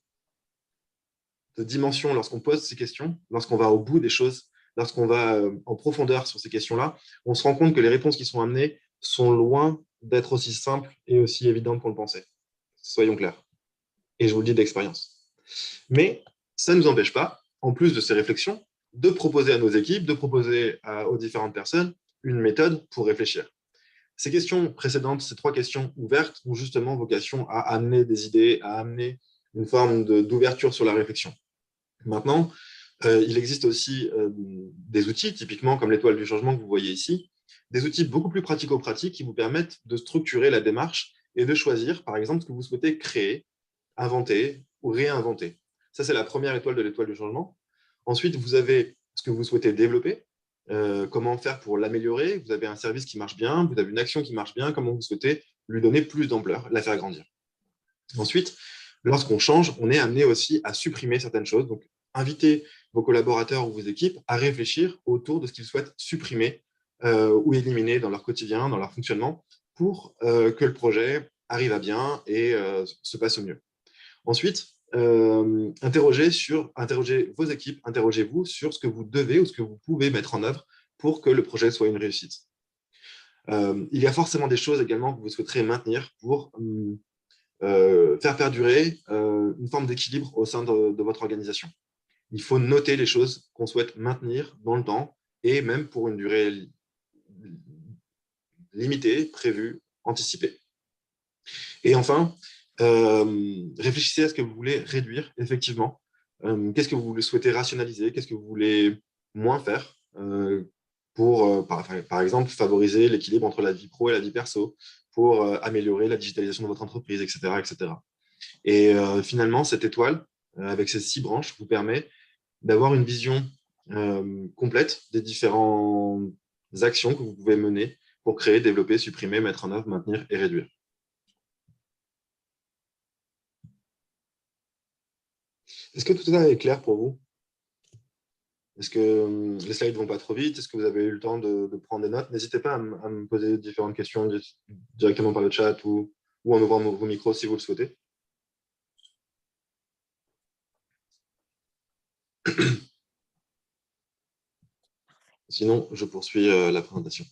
de dimension lorsqu'on pose ces questions, lorsqu'on va au bout des choses, lorsqu'on va en profondeur sur ces questions-là, on se rend compte que les réponses qui sont amenées sont loin d'être aussi simples et aussi évidentes qu'on le pensait. Soyons clairs. Et je vous le dis d'expérience. Mais ça ne nous empêche pas, en plus de ces réflexions, de proposer à nos équipes, de proposer aux différentes personnes une méthode pour réfléchir. Ces questions précédentes, ces 3 questions ouvertes, ont justement vocation à amener des idées, à amener une forme d'ouverture sur la réflexion. Maintenant, il existe aussi des outils, typiquement comme l'étoile du changement que vous voyez ici, des outils beaucoup plus pratico-pratiques qui vous permettent de structurer la démarche et de choisir, par exemple, ce que vous souhaitez créer, inventer ou réinventer. Ça, c'est la première étoile de l'étoile du changement. Ensuite, vous avez ce que vous souhaitez développer, comment faire pour l'améliorer. Vous avez un service qui marche bien, vous avez une action qui marche bien, comment vous souhaitez lui donner plus d'ampleur, la faire grandir. Ensuite, lorsqu'on change, on est amené aussi à supprimer certaines choses. Donc, invitez vos collaborateurs ou vos équipes à réfléchir autour de ce qu'ils souhaitent supprimer ou éliminer dans leur quotidien, dans leur fonctionnement, pour que le projet arrive à bien et se passe au mieux. Ensuite, interrogez vos équipes, interrogez-vous sur ce que vous devez ou ce que vous pouvez mettre en œuvre pour que le projet soit une réussite. Il y a forcément des choses également que vous souhaiterez maintenir pour faire perdurer une forme d'équilibre au sein de votre organisation. Il faut noter les choses qu'on souhaite maintenir dans le temps et même pour une durée limitée, prévue, anticipée. Et enfin, réfléchissez à ce que vous voulez réduire effectivement. Qu'est-ce que vous souhaitez rationaliser? Qu'est-ce que vous voulez moins faire pour, par exemple, favoriser l'équilibre entre la vie pro et la vie perso, pour améliorer la digitalisation de votre entreprise, etc. etc. Et finalement, cette étoile, avec ces 6 branches, vous permet d'avoir une vision complète des différentes actions que vous pouvez mener pour créer, développer, supprimer, mettre en œuvre, maintenir et réduire. Est-ce que tout ça est clair pour vous? Est-ce que les slides ne vont pas trop vite? Est-ce que vous avez eu le temps de prendre des notes? N'hésitez pas à me poser différentes questions directement par le chat ou en ouvrant vos micros si vous le souhaitez. Sinon, je poursuis la présentation.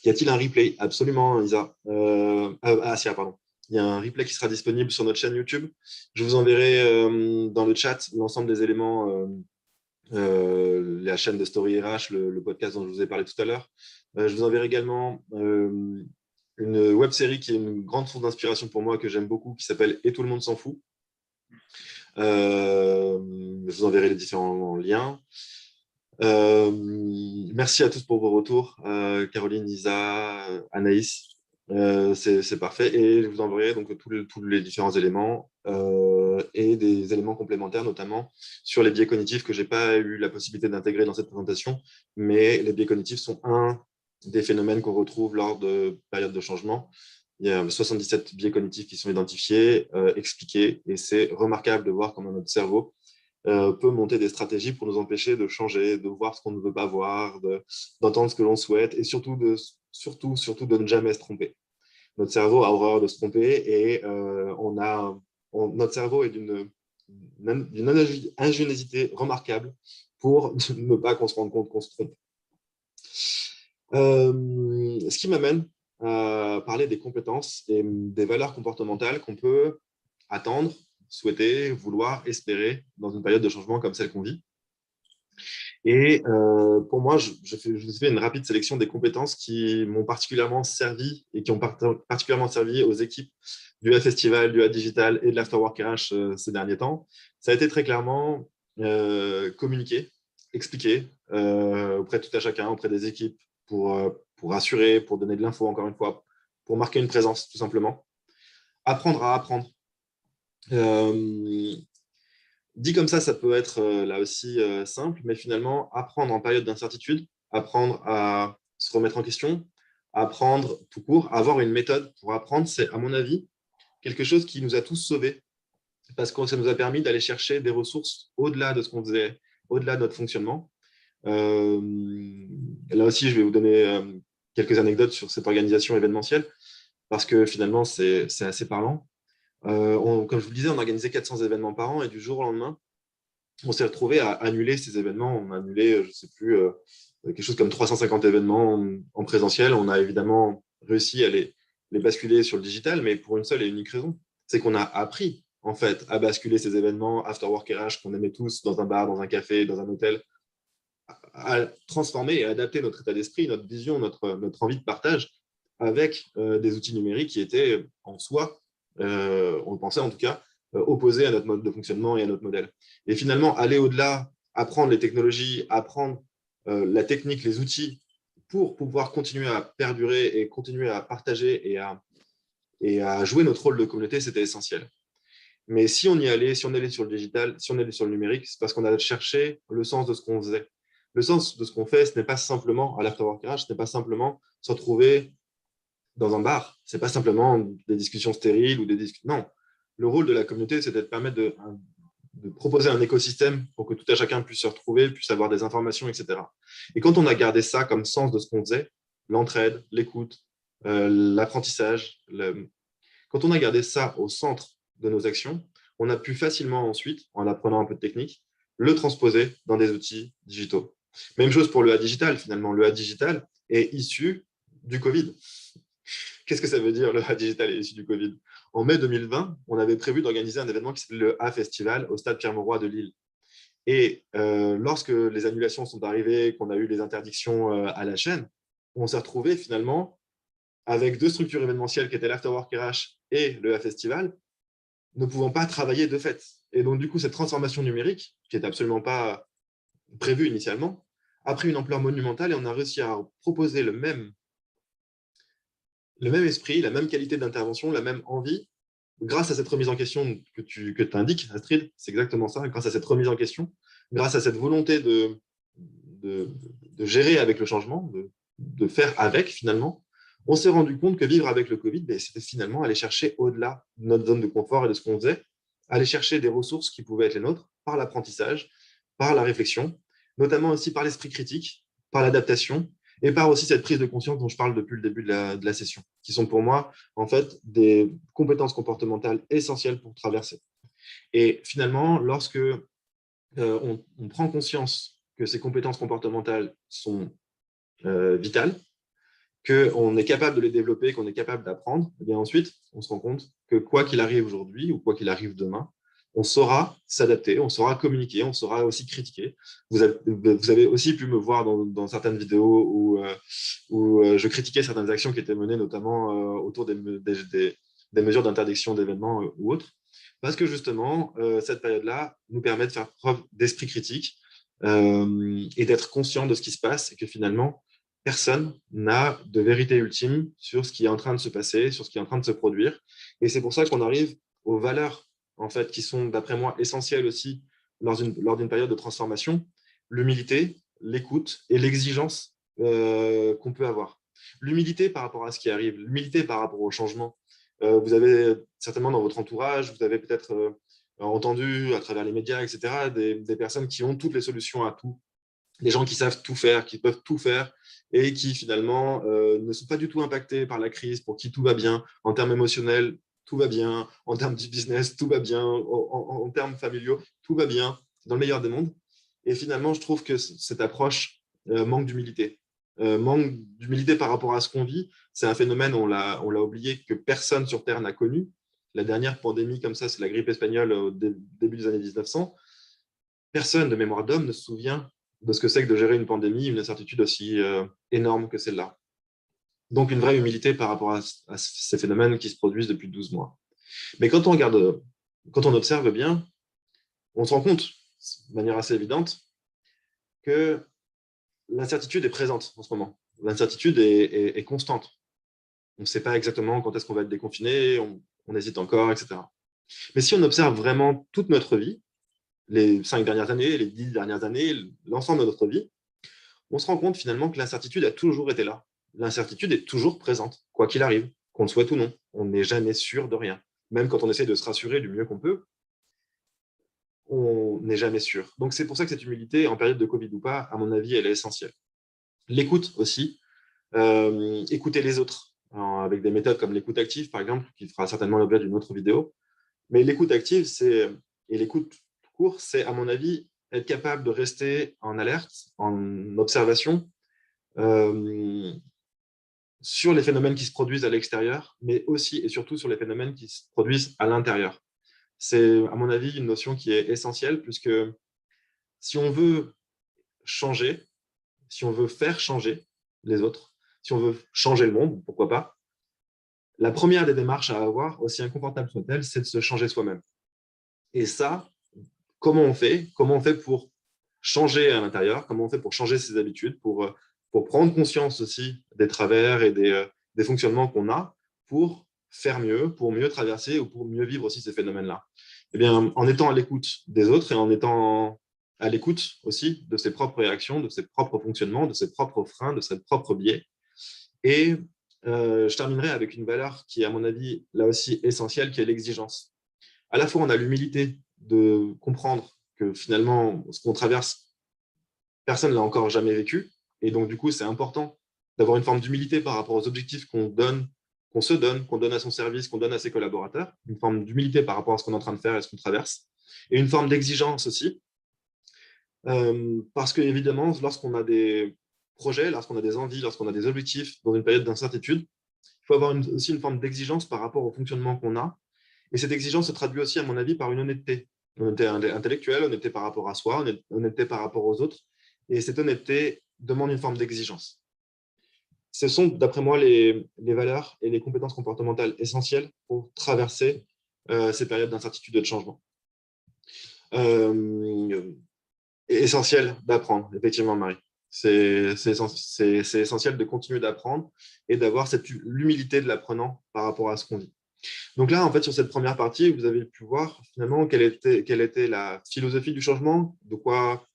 Y a-t-il un replay? Absolument, Isa. Pardon. Il y a un replay qui sera disponible sur notre chaîne YouTube. Je vous enverrai dans le chat l'ensemble des éléments, la chaîne de Story RH, le podcast dont je vous ai parlé tout à l'heure. Je vous enverrai également une web-série qui est une grande source d'inspiration pour moi, que j'aime beaucoup, qui s'appelle « Et tout le monde s'en fout ». Je vous enverrai les différents liens. Merci à tous pour vos retours, Caroline, Isa, Anaïs, c'est parfait, et je vous enverrai donc tous les différents éléments et des éléments complémentaires, notamment sur les biais cognitifs que je n'ai pas eu la possibilité d'intégrer dans cette présentation, mais les biais cognitifs sont un des phénomènes qu'on retrouve lors de périodes de changement. Il y a 77 biais cognitifs qui sont identifiés, expliqués, et c'est remarquable de voir comment notre cerveau peut monter des stratégies pour nous empêcher de changer, de voir ce qu'on ne veut pas voir, d'entendre ce que l'on souhaite et surtout de ne jamais se tromper. Notre cerveau a horreur de se tromper et notre cerveau est d'une ingéniosité remarquable pour ne pas qu'on se rende compte qu'on se trompe. Ce qui m'amène à parler des compétences et des valeurs comportementales qu'on peut attendre, souhaiter, vouloir, espérer dans une période de changement comme celle qu'on vit. Et pour moi, je fais une rapide sélection des compétences qui m'ont particulièrement servi et qui ont particulièrement servi aux équipes du A-Festival, du A-Digital et de l'Afterwork RH ces derniers temps. Ça a été très clairement communiquer, expliquer, auprès de tout à chacun, auprès des équipes, pour rassurer, pour donner de l'info, encore une fois, pour marquer une présence, tout simplement. Apprendre à apprendre. Dit comme ça peut être là aussi simple, mais finalement, apprendre en période d'incertitude, apprendre à se remettre en question, apprendre tout court, avoir une méthode pour apprendre, c'est, à mon avis, quelque chose qui nous a tous sauvés, parce que ça nous a permis d'aller chercher des ressources au-delà de ce qu'on faisait, au-delà de notre fonctionnement. Là aussi, je vais vous donner quelques anecdotes sur cette organisation événementielle, parce que finalement, c'est assez parlant. Comme je vous le disais, on organisait 400 événements par an et du jour au lendemain, on s'est retrouvé à annuler ces événements. On a annulé, je ne sais plus, quelque chose comme 350 événements en présentiel. On a évidemment réussi à les basculer sur le digital, mais pour une seule et unique raison. C'est qu'on a appris, en fait, à basculer ces événements After Work RH qu'on aimait tous dans un bar, dans un café, dans un hôtel, à transformer et adapter notre état d'esprit, notre vision, notre envie de partage avec des outils numériques qui étaient en soi, on le pensait en tout cas, opposés à notre mode de fonctionnement et à notre modèle. Et finalement, aller au-delà, apprendre les technologies, apprendre la technique, les outils pour pouvoir continuer à perdurer et continuer à partager et à jouer notre rôle de communauté, c'était essentiel. Mais si on y allait, si on allait sur le digital, si on allait sur le numérique, c'est parce qu'on a cherché le sens de ce qu'on faisait. Le sens de ce qu'on fait, ce n'est pas simplement à l'afterwork RH, ce n'est pas simplement se retrouver dans un bar, ce n'est pas simplement des discussions stériles ou des discussions. Non, le rôle de la communauté, c'est de permettre de proposer un écosystème pour que tout à chacun puisse se retrouver, puisse avoir des informations, etc. Et quand on a gardé ça comme sens de ce qu'on faisait, l'entraide, l'écoute, l'apprentissage, quand on a gardé ça au centre de nos actions, on a pu facilement ensuite, en apprenant un peu de technique, le transposer dans des outils digitaux. Même chose pour le A digital, finalement. Le A digital est issu du Covid. Qu'est-ce que ça veut dire, le A digital est issu du Covid? En mai 2020, on avait prévu d'organiser un événement qui s'appelle le A Festival au stade Pierre-Mauroy de Lille. Et lorsque les annulations sont arrivées, qu'on a eu les interdictions à la chaîne, on s'est retrouvé finalement avec deux structures événementielles qui étaient l'Afterwork RH et le A Festival, ne pouvant pas travailler de fait. Et donc, du coup, cette transformation numérique, qui n'était absolument pas prévue initialement, a pris une ampleur monumentale et on a réussi à proposer le même esprit, la même qualité d'intervention, la même envie, grâce à cette remise en question que tu indiques, Astrid, c'est exactement ça, grâce à cette remise en question, grâce à cette volonté de gérer avec le changement, de faire avec finalement, on s'est rendu compte que vivre avec le Covid, c'était finalement aller chercher au-delà de notre zone de confort et de ce qu'on faisait, aller chercher des ressources qui pouvaient être les nôtres par l'apprentissage, par la réflexion, notamment aussi par l'esprit critique, par l'adaptation et par aussi cette prise de conscience dont je parle depuis le début de la session, qui sont pour moi en fait des compétences comportementales essentielles pour traverser. Et finalement, lorsque on prend conscience que ces compétences comportementales sont vitales, qu'on est capable de les développer, qu'on est capable d'apprendre, et bien ensuite, on se rend compte que quoi qu'il arrive aujourd'hui ou quoi qu'il arrive demain, on saura s'adapter, on saura communiquer, on saura aussi critiquer. Vous avez aussi pu me voir dans certaines vidéos où je critiquais certaines actions qui étaient menées, notamment autour des mesures d'interdiction d'événements ou autres, parce que justement, cette période-là nous permet de faire preuve d'esprit critique et d'être conscient de ce qui se passe et que finalement, personne n'a de vérité ultime sur ce qui est en train de se passer, sur ce qui est en train de se produire. Et c'est pour ça qu'on arrive aux valeurs en fait, qui sont, d'après moi, essentielles aussi lors d'une période de transformation, l'humilité, l'écoute et l'exigence qu'on peut avoir. L'humilité par rapport à ce qui arrive, l'humilité par rapport au changement. Vous avez certainement dans votre entourage, vous avez peut-être entendu à travers les médias, etc., des personnes qui ont toutes les solutions à tout, des gens qui savent tout faire, qui peuvent tout faire et qui finalement ne sont pas du tout impactés par la crise, pour qui tout va bien en termes émotionnels, tout va bien, en termes de business, tout va bien, en termes familiaux, tout va bien, dans le meilleur des mondes. Et finalement, je trouve que cette approche manque d'humilité. Manque d'humilité par rapport à ce qu'on vit. C'est un phénomène, on l'a oublié, que personne sur Terre n'a connu. La dernière pandémie comme ça, c'est la grippe espagnole au début des années 1900. Personne de mémoire d'homme ne se souvient de ce que c'est que de gérer une pandémie, une incertitude aussi énorme que celle-là. Donc, une vraie humilité par rapport à ces phénomènes qui se produisent depuis 12 mois. Mais quand on regarde, quand on observe bien, on se rend compte, de manière assez évidente, que l'incertitude est présente en ce moment. L'incertitude est constante. On ne sait pas exactement quand est-ce qu'on va être déconfiné, on hésite encore, etc. Mais si on observe vraiment toute notre vie, les 5 dernières années, les 10 dernières années, l'ensemble de notre vie, on se rend compte finalement que l'incertitude a toujours été là. L'incertitude est toujours présente, quoi qu'il arrive, qu'on le souhaite ou non. On n'est jamais sûr de rien. Même quand on essaie de se rassurer du mieux qu'on peut, on n'est jamais sûr. Donc c'est pour ça que cette humilité, en période de Covid ou pas, à mon avis, elle est essentielle. L'écoute aussi, écouter les autres, avec des méthodes comme l'écoute active, par exemple, qui fera certainement l'objet d'une autre vidéo. Mais l'écoute active, et l'écoute tout court, c'est, à mon avis, être capable de rester en alerte, en observation, sur les phénomènes qui se produisent à l'extérieur, mais aussi et surtout sur les phénomènes qui se produisent à l'intérieur. C'est, à mon avis, une notion qui est essentielle, puisque si on veut changer, si on veut faire changer les autres, si on veut changer le monde, pourquoi pas, la première des démarches à avoir, aussi inconfortable soit-elle, c'est de se changer soi-même. Et ça, comment on fait? Comment on fait pour changer à l'intérieur? Comment on fait pour changer ses habitudes, pour prendre conscience aussi des travers et des fonctionnements qu'on a pour faire mieux, pour mieux traverser ou pour mieux vivre aussi ces phénomènes-là? Eh bien, en étant à l'écoute des autres et en étant à l'écoute aussi de ses propres réactions, de ses propres fonctionnements, de ses propres freins, de ses propres biais. Et je terminerai avec une valeur qui est, à mon avis, là aussi essentielle, qui est l'exigence. À la fois, on a l'humilité de comprendre que finalement, ce qu'on traverse, personne ne l'a encore jamais vécu. Et donc, du coup, c'est important d'avoir une forme d'humilité par rapport aux objectifs qu'on donne, qu'on donne à son service, qu'on donne à ses collaborateurs. Une forme d'humilité par rapport à ce qu'on est en train de faire et ce qu'on traverse. Et une forme d'exigence aussi. Parce qu'évidemment, lorsqu'on a des projets, lorsqu'on a des envies, lorsqu'on a des objectifs dans une période d'incertitude, il faut avoir aussi une forme d'exigence par rapport au fonctionnement qu'on a. Et cette exigence se traduit aussi, à mon avis, par une honnêteté. Honnêteté intellectuelle, honnêteté par rapport à soi, honnêteté par rapport aux autres. Et cette honnêteté demande une forme d'exigence. Ce sont, d'après moi, les valeurs et les compétences comportementales essentielles pour traverser ces périodes d'incertitude et de changement. Essentiel d'apprendre, effectivement, Marie. C'est essentiel de continuer d'apprendre et d'avoir l'humilité de l'apprenant par rapport à ce qu'on vit. Donc là, en fait, sur cette première partie, vous avez pu voir finalement quelle était la philosophie du changement, de quoi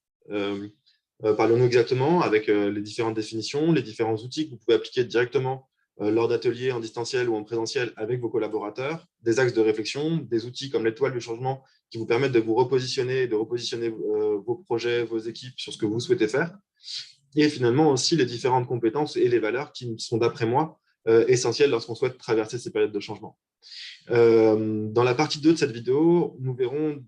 parlons-nous exactement, avec les différentes définitions, les différents outils que vous pouvez appliquer directement lors d'ateliers en distanciel ou en présentiel avec vos collaborateurs, des axes de réflexion, des outils comme l'étoile du changement qui vous permettent de vous repositionner, de repositionner vos projets, vos équipes sur ce que vous souhaitez faire. Et finalement aussi les différentes compétences et les valeurs qui sont, d'après moi, essentielles lorsqu'on souhaite traverser ces périodes de changement. Dans la partie 2 de cette vidéo, nous verrons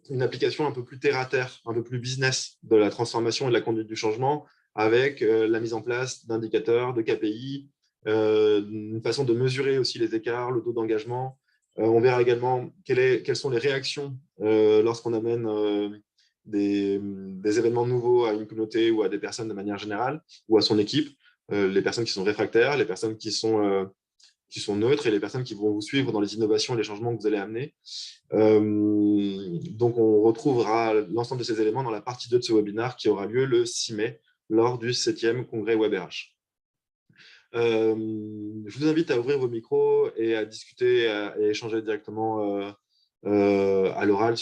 une application un peu plus terre-à-terre, un peu plus business de la transformation et de la conduite du changement, avec la mise en place d'indicateurs, de KPI, une façon de mesurer aussi les écarts, le taux d'engagement. On verra également quelles sont les réactions lorsqu'on amène des événements nouveaux à une communauté ou à des personnes de manière générale, ou à son équipe, les personnes qui sont réfractaires, les personnes qui sont neutres et les personnes qui vont vous suivre dans les innovations et les changements que vous allez amener. Donc, on retrouvera l'ensemble de ces éléments dans la partie 2 de ce webinaire qui aura lieu le 6 mai lors du 7e congrès WebRH. Je vous invite à ouvrir vos micros et à discuter et à échanger directement à l'oral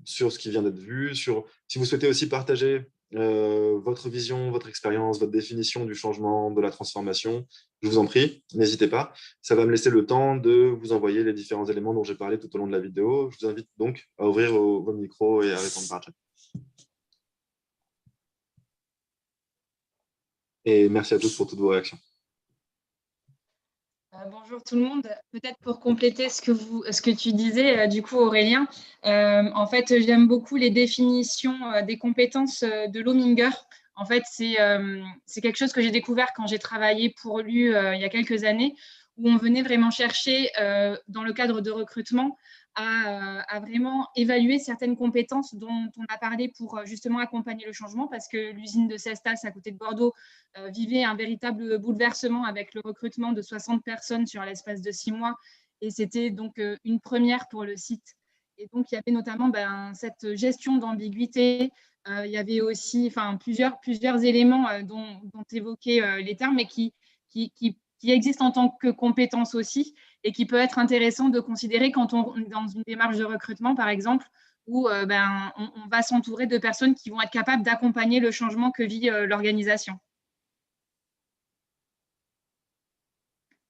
sur ce qui vient d'être vu, si vous souhaitez aussi partager votre vision, votre expérience, votre définition du changement, de la transformation, je vous en prie, n'hésitez pas. Ça va me laisser le temps de vous envoyer les différents éléments dont j'ai parlé tout au long de la vidéo. Je vous invite donc à ouvrir vos micros et à répondre par chat. Et merci à tous pour toutes vos réactions. Bonjour tout le monde. Peut-être pour compléter ce que tu disais, du coup, Aurélien, en fait, j'aime beaucoup les définitions des compétences de Lominger. En fait, c'est quelque chose que j'ai découvert quand j'ai travaillé pour lui il y a quelques années, où on venait vraiment chercher, dans le cadre de recrutement, à vraiment évaluer certaines compétences dont on a parlé pour justement accompagner le changement, parce que l'usine de Cestas, à côté de Bordeaux, vivait un véritable bouleversement avec le recrutement de 60 personnes sur l'espace de 6 mois. Et c'était donc une première pour le site. Et donc, il y avait notamment cette gestion d'ambiguïté, Il y avait aussi plusieurs éléments dont tu évoquais les termes, mais qui existent en tant que compétences aussi et qui peut être intéressant de considérer quand on est dans une démarche de recrutement, par exemple, où on va s'entourer de personnes qui vont être capables d'accompagner le changement que vit l'organisation.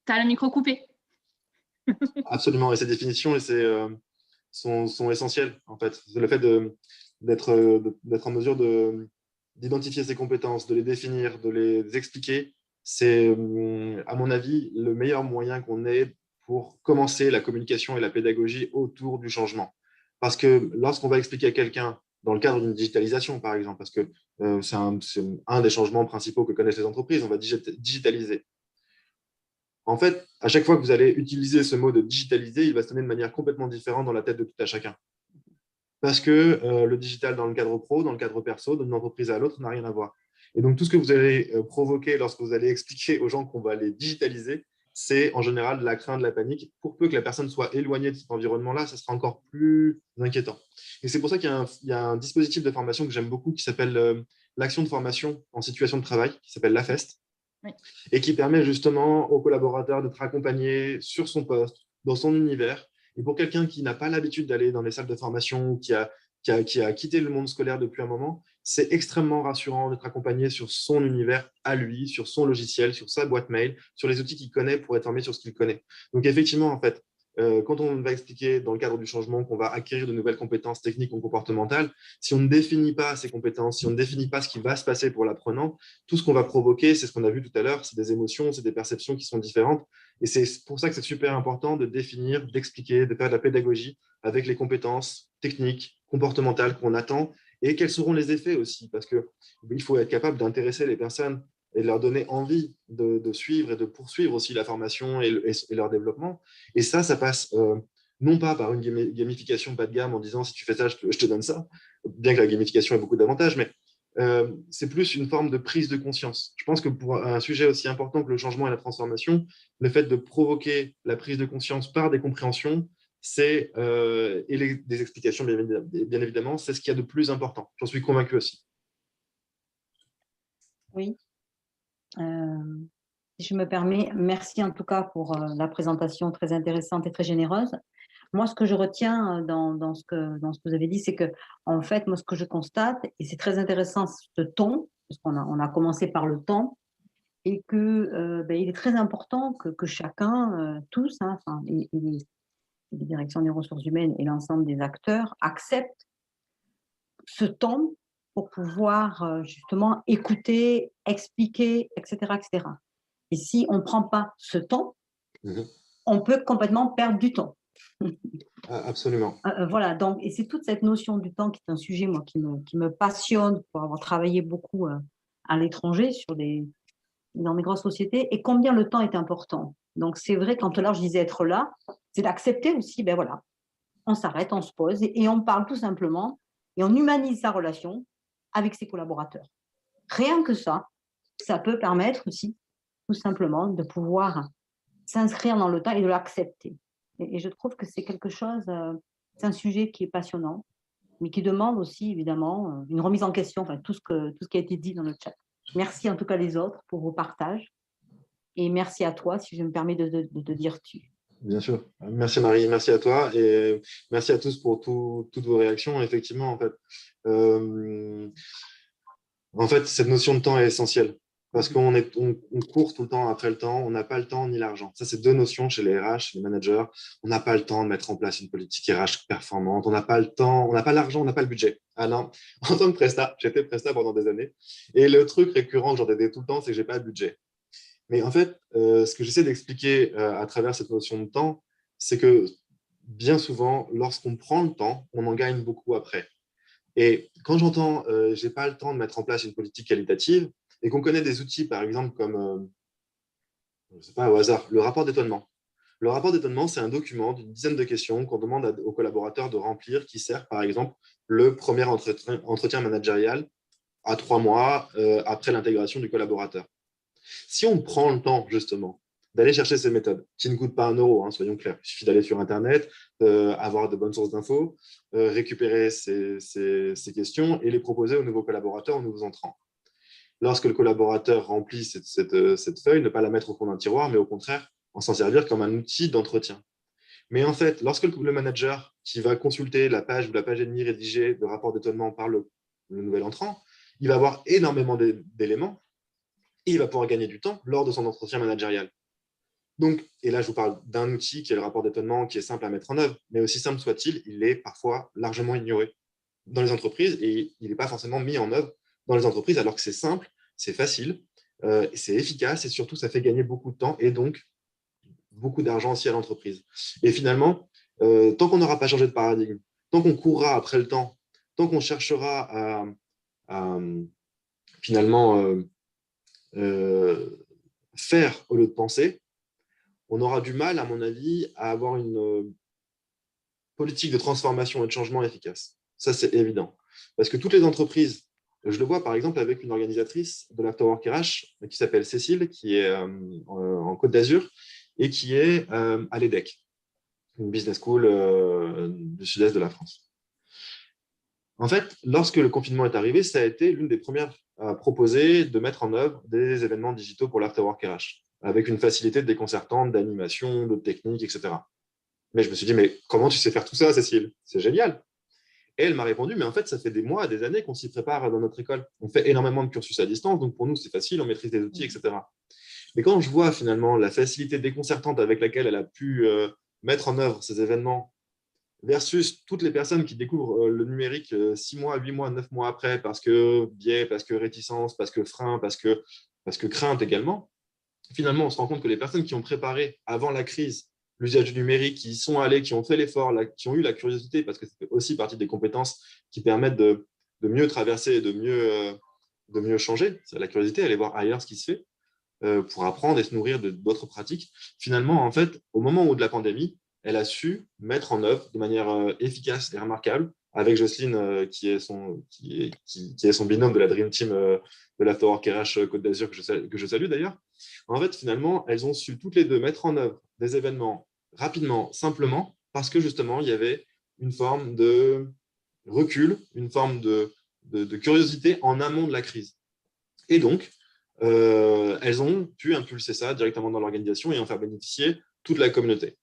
Tu as le micro coupé. Absolument, et ces définitions sont essentielles, en fait. Le fait d'être en mesure d'identifier ses compétences, de les définir, de les expliquer, c'est, à mon avis, le meilleur moyen qu'on ait pour commencer la communication et la pédagogie autour du changement. Parce que lorsqu'on va expliquer à quelqu'un, dans le cadre d'une digitalisation, par exemple, parce que c'est un des changements principaux que connaissent les entreprises, on va digitaliser. En fait, à chaque fois que vous allez utiliser ce mot de digitaliser, il va se donner de manière complètement différente dans la tête de tout à chacun. Parce que le digital dans le cadre pro, dans le cadre perso, d'une entreprise à l'autre, n'a rien à voir. Et donc, tout ce que vous allez provoquer lorsque vous allez expliquer aux gens qu'on va les digitaliser, c'est en général de la crainte, de la panique. Pour peu que la personne soit éloignée de cet environnement-là, ça sera encore plus inquiétant. Et c'est pour ça qu'il y a un dispositif de formation que j'aime beaucoup qui s'appelle l'action de formation en situation de travail, qui s'appelle l'AFEST, oui, et qui permet justement aux collaborateurs d'être accompagnés sur son poste, dans son univers. Et pour quelqu'un qui n'a pas l'habitude d'aller dans les salles de formation, qui a quitté le monde scolaire depuis un moment, c'est extrêmement rassurant d'être accompagné sur son univers à lui, sur son logiciel, sur sa boîte mail, sur les outils qu'il connaît pour être formé sur ce qu'il connaît. Donc effectivement, en fait, quand on va expliquer dans le cadre du changement qu'on va acquérir de nouvelles compétences techniques ou comportementales, si on ne définit pas ces compétences, si on ne définit pas ce qui va se passer pour l'apprenant, tout ce qu'on va provoquer, c'est ce qu'on a vu tout à l'heure, c'est des émotions, c'est des perceptions qui sont différentes. Et c'est pour ça que c'est super important de définir, d'expliquer, de faire de la pédagogie avec les compétences techniques, comportementales qu'on attend et quels seront les effets aussi, parce qu'il faut être capable d'intéresser les personnes et de leur donner envie de suivre et de poursuivre aussi la formation et leur développement. Et ça passe non pas par une gamification bas de gamme en disant si tu fais ça, je te donne ça, bien que la gamification ait beaucoup d'avantages, mais c'est plus une forme de prise de conscience. Je pense que pour un sujet aussi important que le changement et la transformation, le fait de provoquer la prise de conscience par des compréhensions, et des explications, bien évidemment, c'est ce qu'il y a de plus important. J'en suis convaincu aussi. Oui. Si je me permets, merci en tout cas pour la présentation très intéressante et très généreuse. Moi, ce que je retiens dans ce que vous avez dit, c'est que, en fait, moi, ce que je constate, et c'est très intéressant, ce ton, parce qu'on a commencé par le ton, et que il est très important que chacun, tous, hein, et les directions des ressources humaines et l'ensemble des acteurs acceptent ce temps pour pouvoir justement écouter, expliquer, etc., etc. Et si on ne prend pas ce temps, on peut complètement perdre du temps. Absolument. Voilà, donc, et c'est toute cette notion du temps qui est un sujet, moi, qui me passionne pour avoir travaillé beaucoup à l'étranger dans des grosses sociétés, et combien le temps est important. Donc, c'est vrai, quand là, je disais être là, c'est d'accepter aussi, ben voilà, on s'arrête, on se pose, et on parle tout simplement, et on humanise sa relation avec ses collaborateurs. Rien que ça peut permettre aussi, tout simplement, de pouvoir s'inscrire dans le temps et de l'accepter. Et je trouve que c'est quelque chose, c'est un sujet qui est passionnant, mais qui demande aussi, évidemment, une remise en question, enfin, tout ce qui a été dit dans le chat. Merci en tout cas les autres pour vos partages. Et merci à toi, si je me permets de te dire tu. Bien sûr. Merci Marie, merci à toi et merci à tous pour toutes vos réactions. Effectivement, en fait, cette notion de temps est essentielle parce qu'on court tout le temps après le temps, on n'a pas le temps ni l'argent. Ça, c'est deux notions chez les RH, les managers. On n'a pas le temps de mettre en place une politique RH performante, on n'a pas le temps, on n'a pas l'argent, on n'a pas le budget. Ah non, en tant que prestat, j'étais prestat pendant des années et le truc récurrent que j'entendais tout le temps, c'est que j'ai pas de budget. Mais en fait, ce que j'essaie d'expliquer à travers cette notion de temps, c'est que bien souvent, lorsqu'on prend le temps, on en gagne beaucoup après. Et quand j'entends j'ai pas le temps de mettre en place une politique qualitative et qu'on connaît des outils, par exemple, comme, je ne sais pas au hasard, le rapport d'étonnement. Le rapport d'étonnement, c'est un document d'une dizaine de questions qu'on demande aux collaborateurs de remplir qui sert, par exemple, le premier entretien managérial à 3 mois après l'intégration du collaborateur. Si on prend le temps, justement, d'aller chercher ces méthodes, qui ne coûtent pas un euro, hein, soyons clairs. Il suffit d'aller sur Internet, avoir de bonnes sources d'infos, récupérer ces questions et les proposer aux nouveaux collaborateurs, aux nouveaux entrants. Lorsque le collaborateur remplit cette feuille, ne pas la mettre au fond d'un tiroir, mais au contraire, en s'en servir comme un outil d'entretien. Mais en fait, lorsque le manager qui va consulter la page ou la page et demie rédigée de rapport d'étonnement par le nouvel entrant, il va avoir énormément d'éléments et il va pouvoir gagner du temps lors de son entretien managérial. Donc, et là, je vous parle d'un outil qui est le rapport d'étonnement, qui est simple à mettre en œuvre, mais aussi simple soit-il, il est parfois largement ignoré dans les entreprises et il n'est pas forcément mis en œuvre dans les entreprises, alors que c'est simple, c'est facile, c'est efficace et surtout, ça fait gagner beaucoup de temps et donc beaucoup d'argent aussi à l'entreprise. Et finalement, tant qu'on n'aura pas changé de paradigme, tant qu'on courra après le temps, tant qu'on cherchera à finalement faire au lieu de penser, on aura du mal, à mon avis, à avoir une politique de transformation et de changement efficace. Ça, c'est évident. Parce que toutes les entreprises, je le vois par exemple avec une organisatrice de l'Afterwork RH qui s'appelle Cécile, qui est en Côte d'Azur et qui est à l'EDEC, une business school du sud-est de la France. En fait, lorsque le confinement est arrivé, ça a été l'une des premières à proposer de mettre en œuvre des événements digitaux pour l'Afterwork RH, avec une facilité déconcertante d'animation, de technique, etc. Mais je me suis dit, mais comment tu sais faire tout ça, Cécile? C'est génial. Et elle m'a répondu, mais en fait, ça fait des mois, des années qu'on s'y prépare dans notre école. On fait énormément de cursus à distance, donc pour nous, c'est facile, on maîtrise des outils, etc. Mais quand je vois finalement la facilité déconcertante avec laquelle elle a pu mettre en œuvre ces événements versus toutes les personnes qui découvrent le numérique 6 mois, 8 mois, 9 mois après, parce que biais, parce que réticence, parce que frein, parce que crainte également, finalement, on se rend compte que les personnes qui ont préparé avant la crise l'usage du numérique, qui y sont allés, qui ont fait l'effort, qui ont eu la curiosité, parce que ça fait aussi partie des compétences qui permettent de mieux traverser et de mieux changer. C'est la curiosité, aller voir ailleurs ce qui se fait pour apprendre et se nourrir d'autres pratiques. Finalement, en fait, au moment où de la pandémie, elle a su mettre en œuvre de manière efficace et remarquable, avec Jocelyne, qui est son binôme de la Dream Team de l'Afterwork RH Côte d'Azur, que je salue d'ailleurs. En fait, finalement, elles ont su toutes les deux mettre en œuvre des événements rapidement, simplement, parce que justement, il y avait une forme de recul, une forme de curiosité en amont de la crise. Et donc, elles ont pu impulser ça directement dans l'organisation et en faire bénéficier toute la communauté.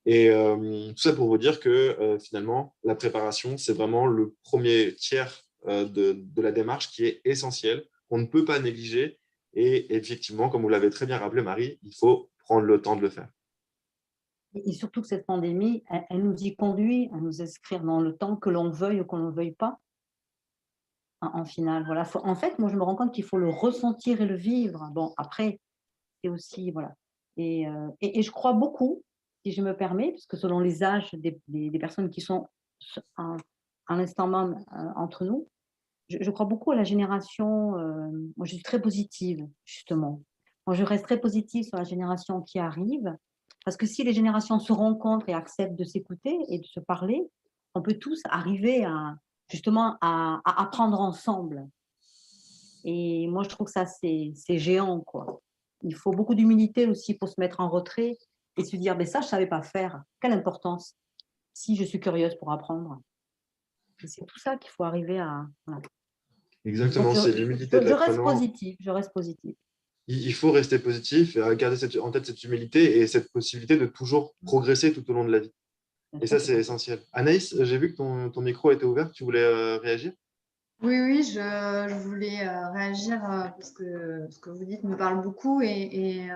Et tout ça pour vous dire que finalement, la préparation, c'est vraiment le premier tiers de la démarche qui est essentiel, qu'on ne peut pas négliger. Et effectivement, comme vous l'avez très bien rappelé, Marie, il faut prendre le temps de le faire. Et surtout que cette pandémie, elle nous y conduit à nous inscrire dans le temps, que l'on veuille ou qu'on ne veuille pas. En finale, voilà. En fait, moi, je me rends compte qu'il faut le ressentir et le vivre. Bon, après, c'est aussi, voilà. Et je crois beaucoup, si je me permets, parce que selon les âges des personnes qui sont à l'instant même entre nous, je crois beaucoup à la génération, moi je suis très positive, justement. Moi, je reste très positive sur la génération qui arrive, parce que si les générations se rencontrent et acceptent de s'écouter et de se parler, on peut tous arriver justement à apprendre ensemble. Et moi, je trouve que ça, c'est géant, quoi. Il faut beaucoup d'humilité aussi pour se mettre en retrait et se dire, mais ça, je ne savais pas faire. Quelle importance si je suis curieuse pour apprendre. Et c'est tout ça qu'il faut arriver à... Voilà. Exactement, c'est l'humilité de Je reste l'apprenant. positive, je reste positive. Il faut rester positif et garder en tête cette humilité et cette possibilité de toujours progresser tout au long de la vie. Et ça, c'est essentiel. Anaïs, j'ai vu que ton micro était ouvert. Tu voulais réagir? Oui, je voulais réagir parce que ce que vous dites me parle beaucoup et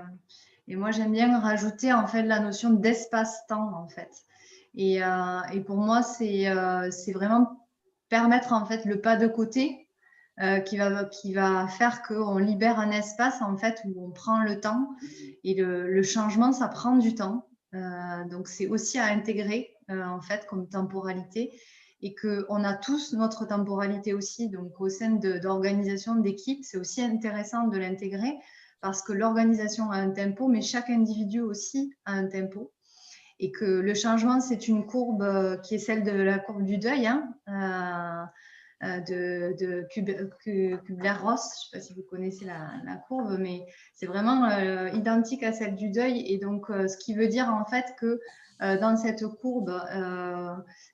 moi j'aime bien rajouter en fait la notion d'espace-temps en fait. Et pour moi c'est vraiment permettre en fait le pas de côté qui va faire qu'on libère un espace en fait où on prend le temps et le changement ça prend du temps. Donc c'est aussi à intégrer en fait comme temporalité. Et qu'on a tous notre temporalité aussi. Donc, au sein d'organisation d'équipe, c'est aussi intéressant de l'intégrer parce que l'organisation a un tempo, mais chaque individu aussi a un tempo. Et que le changement, c'est une courbe qui est celle de la courbe du deuil. Hein. de Kubler-Ross. Je ne sais pas si vous connaissez la courbe, mais c'est vraiment identique à celle du deuil. Et donc, ce qui veut dire en fait que dans cette courbe,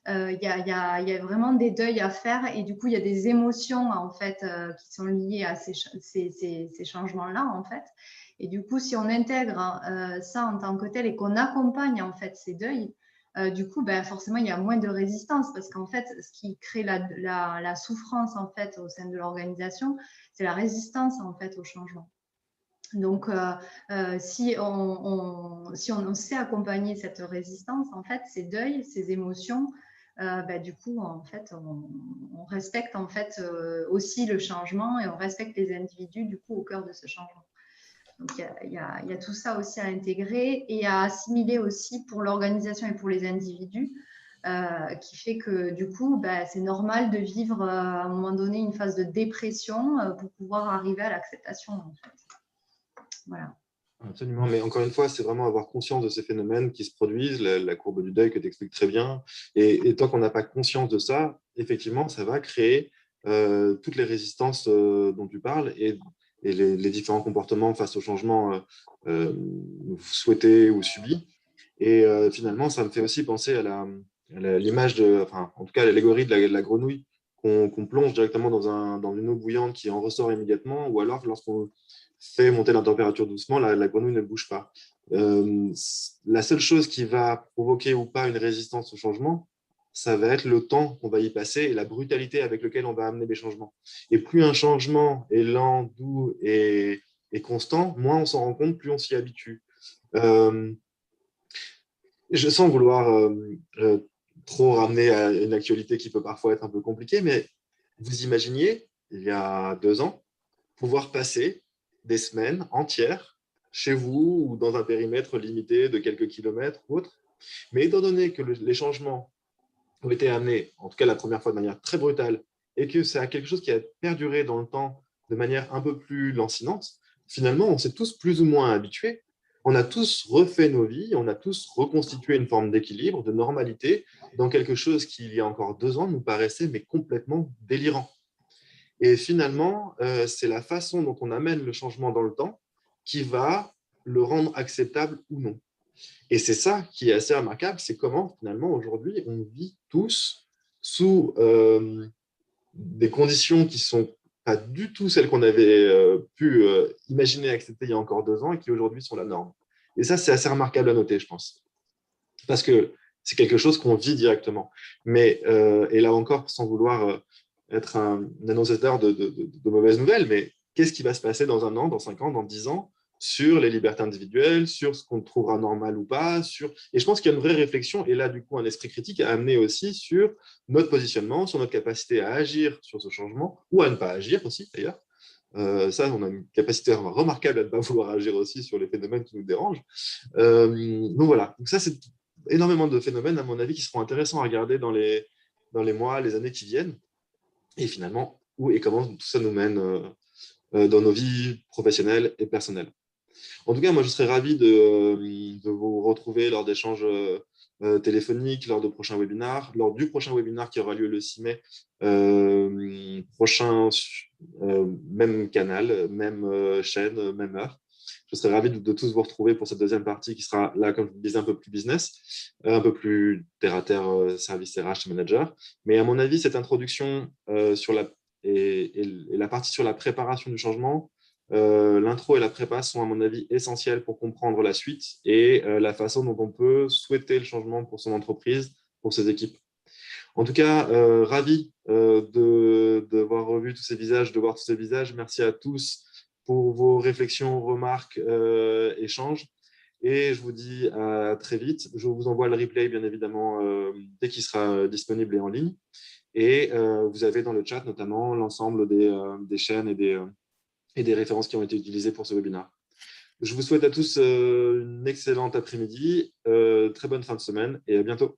il y a vraiment des deuils à faire et du coup, il y a des émotions en fait qui sont liées à ces changements-là en fait. Et du coup, si on intègre ça en tant que tel et qu'on accompagne en fait ces deuils, du coup, forcément, il y a moins de résistance parce qu'en fait, ce qui crée la souffrance en fait au sein de l'organisation, c'est la résistance en fait au changement. Donc, si on sait accompagner cette résistance, en fait, ces deuils, ces émotions, du coup, en fait, on respecte en fait aussi le changement et on respecte les individus du coup au cœur de ce changement. Donc, il y a tout ça aussi à intégrer et à assimiler aussi pour l'organisation et pour les individus, qui fait que du coup, c'est normal de vivre à un moment donné une phase de dépression pour pouvoir arriver à l'acceptation en fait. Voilà. Absolument, mais encore une fois, c'est vraiment avoir conscience de ces phénomènes qui se produisent, la courbe du deuil que tu expliques très bien. Et tant qu'on n'a pas conscience de ça, effectivement, ça va créer toutes les résistances dont tu parles et les différents comportements face au changement souhaités ou subis. Et finalement, ça me fait aussi penser à l'image enfin, en tout cas, à l'allégorie de la grenouille qu'on plonge directement dans une eau bouillante qui en ressort immédiatement, ou alors lorsqu'on fait monter la température doucement, la grenouille ne bouge pas. La seule chose qui va provoquer ou pas une résistance au changement, ça va être le temps qu'on va y passer et la brutalité avec laquelle on va amener des changements. Et plus un changement est lent, doux et constant, moins on s'en rend compte, plus on s'y habitue. Je sens vouloir trop ramener à une actualité qui peut parfois être un peu compliquée, mais vous imaginiez, il y a 2 ans, pouvoir passer des semaines entières chez vous ou dans un périmètre limité de quelques kilomètres ou autre. Mais étant donné que les changements ont été amenés, en tout cas la première fois de manière très brutale, et que c'est quelque chose qui a perduré dans le temps de manière un peu plus lancinante, finalement, on s'est tous plus ou moins habitués. On a tous refait nos vies, on a tous reconstitué une forme d'équilibre, de normalité, dans quelque chose qui, il y a encore 2 ans, nous paraissait mais complètement délirant. Et finalement, c'est la façon dont on amène le changement dans le temps qui va le rendre acceptable ou non. Et c'est ça qui est assez remarquable, c'est comment finalement aujourd'hui on vit tous sous des conditions qui sont pas du tout celles qu'on avait pu imaginer accepter il y a encore 2 ans et qui aujourd'hui sont la norme. Et ça, c'est assez remarquable à noter, je pense. Parce que c'est quelque chose qu'on vit directement. Mais, et là encore, sans vouloir être un annonciateur de mauvaises nouvelles, mais qu'est-ce qui va se passer dans 1 an, dans 5 ans, dans 10 ans sur les libertés individuelles, sur ce qu'on trouvera normal ou pas, et je pense qu'il y a une vraie réflexion, et là, du coup, un esprit critique à amener aussi sur notre positionnement, sur notre capacité à agir sur ce changement, ou à ne pas agir aussi, d'ailleurs. Ça, on a une capacité remarquable à ne pas vouloir agir aussi sur les phénomènes qui nous dérangent. Donc voilà, donc ça, c'est énormément de phénomènes, à mon avis, qui seront intéressants à regarder dans les mois, les années qui viennent, et finalement, où et comment tout ça nous mène dans nos vies professionnelles et personnelles. En tout cas, moi, je serais ravi de vous retrouver lors d'échanges téléphoniques, lors de prochains webinars, lors du prochain webinar qui aura lieu le 6 mai prochain, même canal, même chaîne, même heure. Je serais ravi de tous vous retrouver pour cette deuxième partie qui sera là, comme je vous disais, un peu plus business, un peu plus terre-à-terre, service RH, manager. Mais à mon avis, cette introduction sur et la partie sur la préparation du changement, l'intro et la prépa sont, à mon avis, essentielles pour comprendre la suite et la façon dont on peut souhaiter le changement pour son entreprise, pour ses équipes. En tout cas, ravi de voir revu tous ces visages, de voir tous ces visages. Merci à tous pour vos réflexions, remarques, échanges. Et je vous dis à très vite. Je vous envoie le replay, bien évidemment, dès qu'il sera disponible et en ligne. Et vous avez dans le chat, notamment, l'ensemble des chaînes et des références qui ont été utilisées pour ce webinaire. Je vous souhaite à tous une excellente après-midi, très bonne fin de semaine et à bientôt.